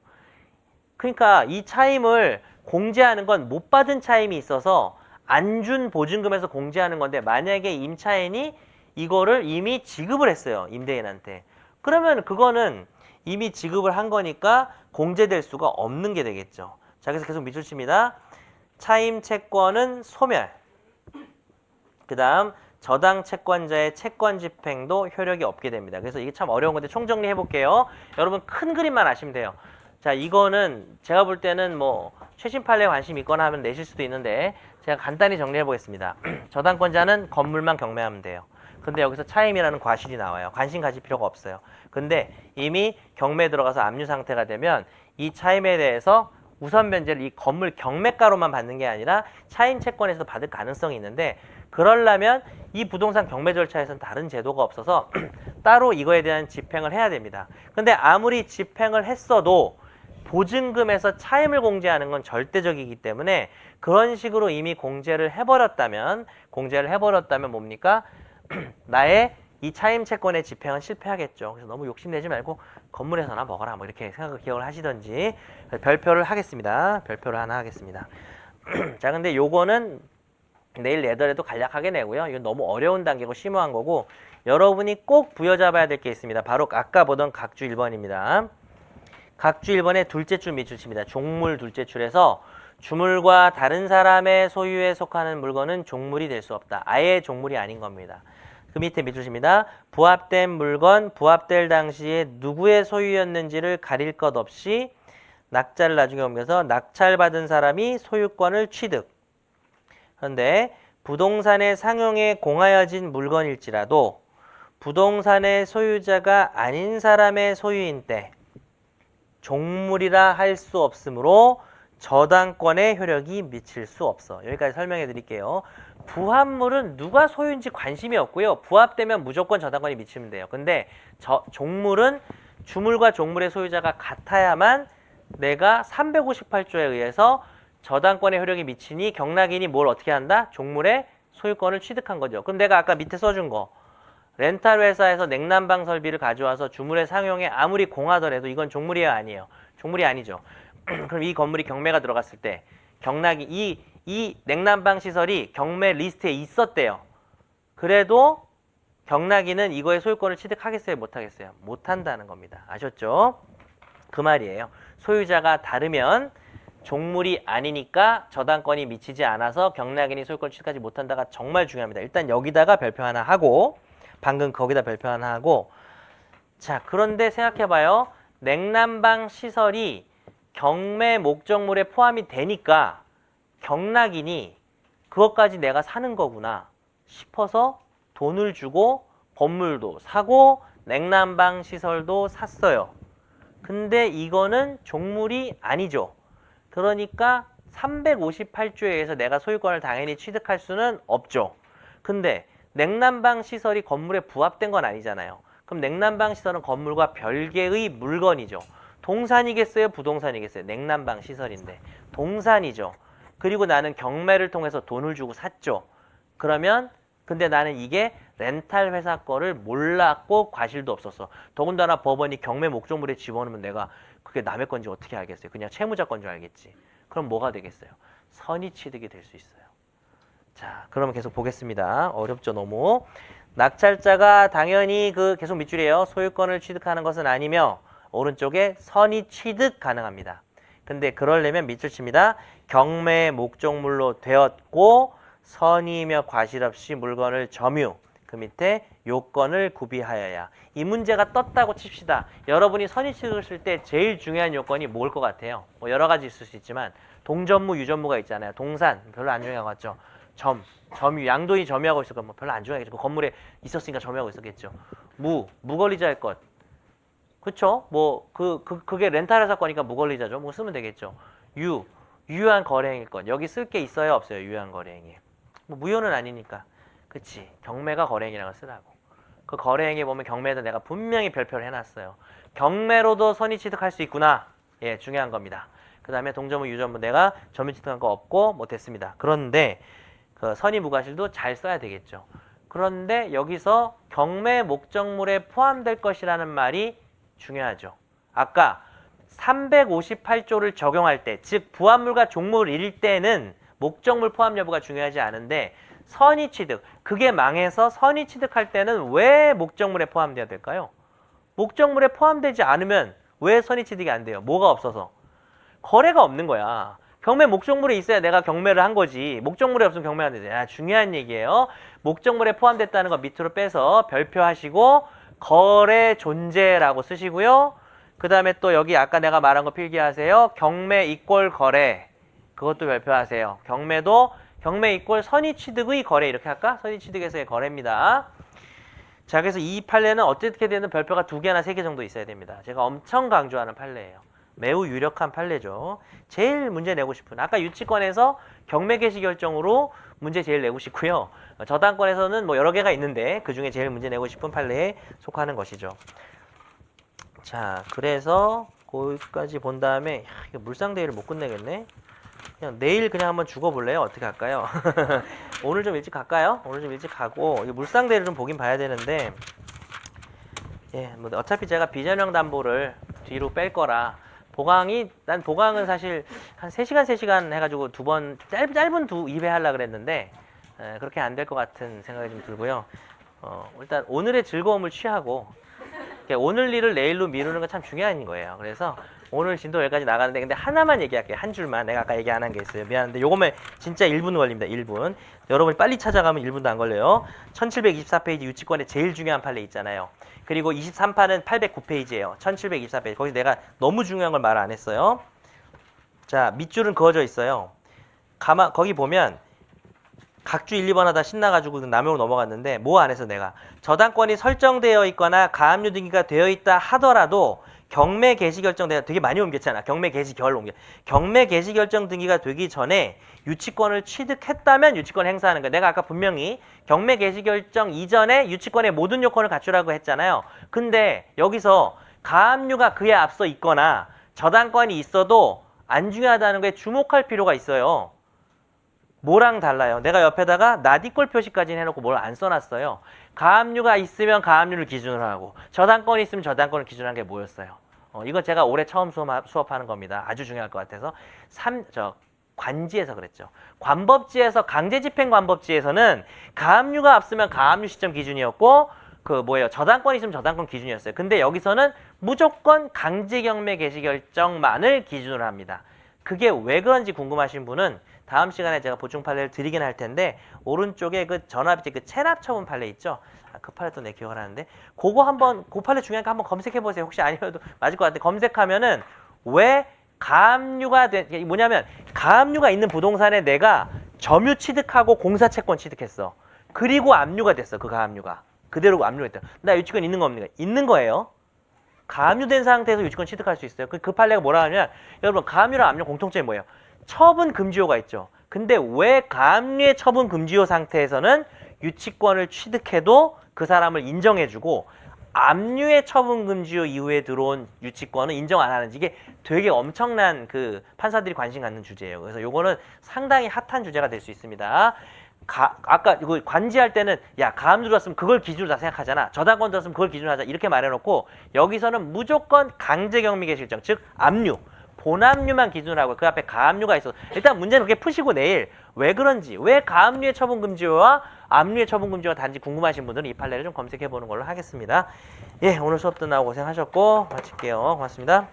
그러니까 이 차임을 공제하는 건 못 받은 차임이 있어서 안 준 보증금에서 공제하는 건데 만약에 임차인이 이거를 이미 지급을 했어요. 임대인한테. 그러면 그거는 이미 지급을 한 거니까 공제될 수가 없는 게 되겠죠. 자, 그래서 계속 밑줄 칩니다. 차임 채권은 소멸. 그 다음 저당 채권자의 채권 집행도 효력이 없게 됩니다. 그래서 이게 참 어려운 건데 총정리해 볼게요. 여러분 큰 그림만 아시면 돼요. 자, 이거는 제가 볼 때는 뭐 최신 판례에 관심 있거나 하면 내실 수도 있는데 제가 간단히 정리해 보겠습니다. 저당권자는 건물만 경매하면 돼요. 근데 여기서 차임이라는 과실이 나와요. 관심 가질 필요가 없어요. 근데 이미 경매에 들어가서 압류 상태가 되면 이 차임에 대해서 우선 변제를 이 건물 경매가로만 받는 게 아니라 차임 채권에서 받을 가능성이 있는데 그러려면 이 부동산 경매 절차에서는 다른 제도가 없어서 따로 이거에 대한 집행을 해야 됩니다. 근데 아무리 집행을 했어도 보증금에서 차임을 공제하는 건 절대적이기 때문에 그런 식으로 이미 공제를 해버렸다면 뭡니까? 나의 이 차임 채권의 집행은 실패하겠죠. 그래서 너무 욕심내지 말고 건물에서나 먹어라 뭐 이렇게 기억을 하시던지 별표를 하겠습니다. 별표를 하나 하겠습니다. 자, 근데 요거는 내일 내더라도 간략하게 내고요. 이건 너무 어려운 단계고 심오한 거고 여러분이 꼭 부여잡아야 될 게 있습니다. 바로 아까 보던 각주 1번입니다. 각주 1번의 둘째 줄 밑줄 칩니다. 종물 둘째 줄에서 주물과 다른 사람의 소유에 속하는 물건은 종물이 될 수 없다. 아예 종물이 아닌 겁니다. 그 밑에 밑줄 칩니다. 부합된 물건, 부합될 당시에 누구의 소유였는지를 가릴 것 없이 낙자를 나중에 옮겨서 낙찰받은 사람이 소유권을 취득. 그런데 부동산의 상용에 공하여진 물건일지라도 부동산의 소유자가 아닌 사람의 소유인 때 종물이라 할 수 없으므로 저당권의 효력이 미칠 수 없어. 여기까지 설명해 드릴게요. 부합물은 누가 소유인지 관심이 없고요. 부합되면 무조건 저당권이 미치면 돼요. 근데 종물은 주물과 종물의 소유자가 같아야만 내가 358조에 의해서 저당권의 효력이 미치니 경락인이 뭘 어떻게 한다? 종물의 소유권을 취득한 거죠. 그럼 내가 아까 밑에 써준 거 렌탈 회사에서 냉난방 설비를 가져와서 주물의 상용에 아무리 공하더라도 이건 종물이에요, 아니에요? 종물이 아니죠. 그럼 이 건물이 경매가 들어갔을 때 경락이 이 냉난방 시설이 경매 리스트에 있었대요. 그래도 경락인은 이거의 소유권을 취득하겠어요, 못하겠어요? 못한다는 겁니다. 아셨죠? 그 말이에요. 소유자가 다르면 종물이 아니니까 저당권이 미치지 않아서 경락인이 소유권을 취득하지 못한다가 정말 중요합니다. 일단 여기다가 별표 하나 하고 방금 거기다 별표 하나 하고 자, 그런데 생각해봐요. 냉난방 시설이 경매 목적물에 포함이 되니까 경락인이 그것까지 내가 사는 거구나 싶어서 돈을 주고 건물도 사고 냉난방 시설도 샀어요. 근데 이거는 종물이 아니죠. 그러니까 358조에 의해서 내가 소유권을 당연히 취득할 수는 없죠. 근데 냉난방 시설이 건물에 부합된 건 아니잖아요. 그럼 냉난방 시설은 건물과 별개의 물건이죠. 동산이겠어요? 부동산이겠어요? 냉난방 시설인데 동산이죠. 그리고 나는 경매를 통해서 돈을 주고 샀죠. 그러면 근데 나는 이게 렌탈 회사 거를 몰랐고 과실도 없었어. 더군다나 법원이 경매 목적물에 집어넣으면 내가 그게 남의 건지 어떻게 알겠어요? 그냥 채무자 건 줄 알겠지. 그럼 뭐가 되겠어요? 선의취득이 될 수 있어요. 자, 그러면 계속 보겠습니다. 어렵죠, 너무. 낙찰자가 당연히 계속 밑줄이에요. 소유권을 취득하는 것은 아니며 오른쪽에 선의취득 가능합니다. 근데 그러려면 밑줄 칩니다. 경매 목적물로 되었고 선의며 과실 없이 물건을 점유. 그 밑에 요건을 구비하여야. 이 문제가 떴다고 칩시다. 여러분이 선의취득을 쓸 때 제일 중요한 요건이 뭘 것 같아요? 뭐 여러 가지 있을 수 있지만 동전무, 유전무가 있잖아요. 동산 별로 안 중요한 것 같죠? 점유, 양도인이 점유하고 있을 건 뭐 별로 안 중요하겠죠. 그 건물에 있었으니까 점유하고 있었겠죠. 무권리자의 것. 그쵸? 뭐 그게 렌탈회사 거니까 무권리자죠. 뭐 쓰면 되겠죠. 유효한 거래행위일 것. 여기 쓸 게 있어요, 없어요? 유효한 거래행위. 뭐 무효는 아니니까. 그치? 경매가 거래행위라고 쓰라고. 그 거래행위에 보면 경매에도 내가 분명히 별표를 해놨어요. 경매로도 선의취득할 수 있구나. 예, 중요한 겁니다. 그 다음에 동점무, 유전무 내가 점유취득한 거 없고 뭐 됐습니다. 그런데 그 선의무과실도 잘 써야 되겠죠. 그런데 여기서 경매 목적물에 포함될 것이라는 말이 중요하죠. 아까 358조를 적용할 때, 즉 부합물과 종물일 때는 목적물 포함 여부가 중요하지 않은데 선의취득, 그게 망해서 선의취득할 때는 왜 목적물에 포함돼야 될까요? 목적물에 포함되지 않으면 왜 선의취득이 안 돼요? 뭐가 없어서? 거래가 없는 거야. 경매 목적물에 있어야 내가 경매를 한 거지. 목적물에 없으면 경매 안 되지. 중요한 얘기예요. 목적물에 포함됐다는 거 밑으로 빼서 별표하시고 거래 존재라고 쓰시고요. 그 다음에 또 여기 아까 내가 말한 거 필기하세요. 경매 이꼴 거래. 그것도 별표하세요. 경매 이꼴 선의취득의 거래 이렇게 할까? 선의취득에서의 거래입니다. 자, 그래서 이 판례는 어떻게 되는 별표가 2개나 3개 정도 있어야 됩니다. 제가 엄청 강조하는 판례예요. 매우 유력한 판례죠. 제일 문제 내고 싶은 아까 유치권에서 경매 개시 결정으로 문제 제일 내고 싶고요. 저당권에서는 뭐 여러 개가 있는데 그중에 제일 문제 내고 싶은 판례에 속하는 것이죠. 자, 그래서 거기까지 본 다음에 이거 물상대회를 못 끝내겠네. 그냥 내일 그냥 한번 죽어볼래요? 어떻게 할까요? 오늘 좀 일찍 갈까요? 오늘 좀 일찍 가고 이게 물상대를 좀 보긴 봐야 되는데 예, 뭐 어차피 제가 비전형 담보를 뒤로 뺄 거라 난 보강은 사실 한 3시간 3시간 해가지고 두 번 짧은 2회 하려고 그랬는데 그렇게 안 될 것 같은 생각이 좀 들고요. 일단 오늘의 즐거움을 취하고 오늘 일을 내일로 미루는 건 참 중요한 거예요. 그래서 오늘 진도 여기까지 나가는데 근데 하나만 얘기할게요. 한 줄만. 내가 아까 얘기 안 한 게 있어요. 미안한데 요거면 진짜 1분 걸립니다. 1분. 여러분이 빨리 찾아가면 1분도 안 걸려요. 1724페이지 유치권의 제일 중요한 판례 있잖아요. 그리고 23판은 809페이지예요. 1724페이지. 거기서 내가 너무 중요한 걸 말 안 했어요. 자, 밑줄은 그어져 있어요. 거기 보면 각주 1, 2번 하다 신나가지고 남용으로 넘어갔는데 뭐 안에서 내가 저당권이 설정되어 있거나 가압류 등기가 되어 있다 하더라도 경매 개시 결정 내가 되게 많이 옮겼잖아. 경매 개시 결 옮겨. 경매 개시 결정 등기가 되기 전에 유치권을 취득했다면 유치권 행사하는 거야. 내가 아까 분명히 경매 개시 결정 이전에 유치권의 모든 요건을 갖추라고 했잖아요. 근데 여기서 가압류가 그에 앞서 있거나 저당권이 있어도 안 중요하다는 거에 주목할 필요가 있어요. 뭐랑 달라요? 내가 옆에다가 나디꼴 표시까지 해놓고 뭘 안 써놨어요. 가압류가 있으면 가압류를 기준으로 하고 저당권이 있으면 저당권을 기준으로 한 게 뭐였어요? 이거 제가 올해 처음 수업하는 겁니다. 아주 중요할 것 같아서 관지에서 그랬죠. 관법지에서 강제집행 관법지에서는 가압류가 앞서면 가압류 시점 기준이었고 저당권이 있으면 저당권 기준이었어요. 근데 여기서는 무조건 강제경매 개시 결정만을 기준으로 합니다. 그게 왜 그런지 궁금하신 분은 다음 시간에 제가 보충 판례를 드리긴 할 텐데 오른쪽에 그 전압이체 그 체납 처분 판례 있죠? 그 판례 또 내 기억을 하는데 그 판례 중요하니까 한번 검색해 보세요. 혹시 아니어도 맞을 것 같은데 검색하면은 왜 가압류가 뭐냐면 가압류가 있는 부동산에 내가 점유 취득하고 공사 채권 취득했어. 그리고 압류가 됐어. 그 가압류가 그대로 압류가 됐다. 나 유치권 있는 거 없는 거? 있는 거예요. 가압류된 상태에서 유치권 취득할 수 있어요. 그 판례가 뭐라 하냐면 여러분 가압류랑 압류 공통점이 뭐예요? 처분 금지효가 있죠. 근데 왜 가압류의 처분 금지효 상태에서는 유치권을 취득해도 그 사람을 인정해주고 압류의 처분 금지효 이후에 들어온 유치권은 인정 안 하는지 이게 되게 엄청난 그 판사들이 관심 갖는 주제예요. 그래서 요거는 상당히 핫한 주제가 될 수 있습니다. 아까 이거 관지할 때는 야 가압류 들었으면 그걸 기준으로 다 생각하잖아. 저당권 들었으면 그걸 기준으로 하자 이렇게 말해놓고 여기서는 무조건 강제경미개 실정 즉 압류 본압류만 기준으로 하고 그 앞에 가압류가 있어서 일단 문제는 그렇게 푸시고 내일 왜 그런지 왜 가압류의 처분 금지와 압류의 처분 금지가 단지 궁금하신 분들은 이 판례를 좀 검색해 보는 걸로 하겠습니다. 예, 오늘 수업도 나오고 고생하셨고 마칠게요. 고맙습니다.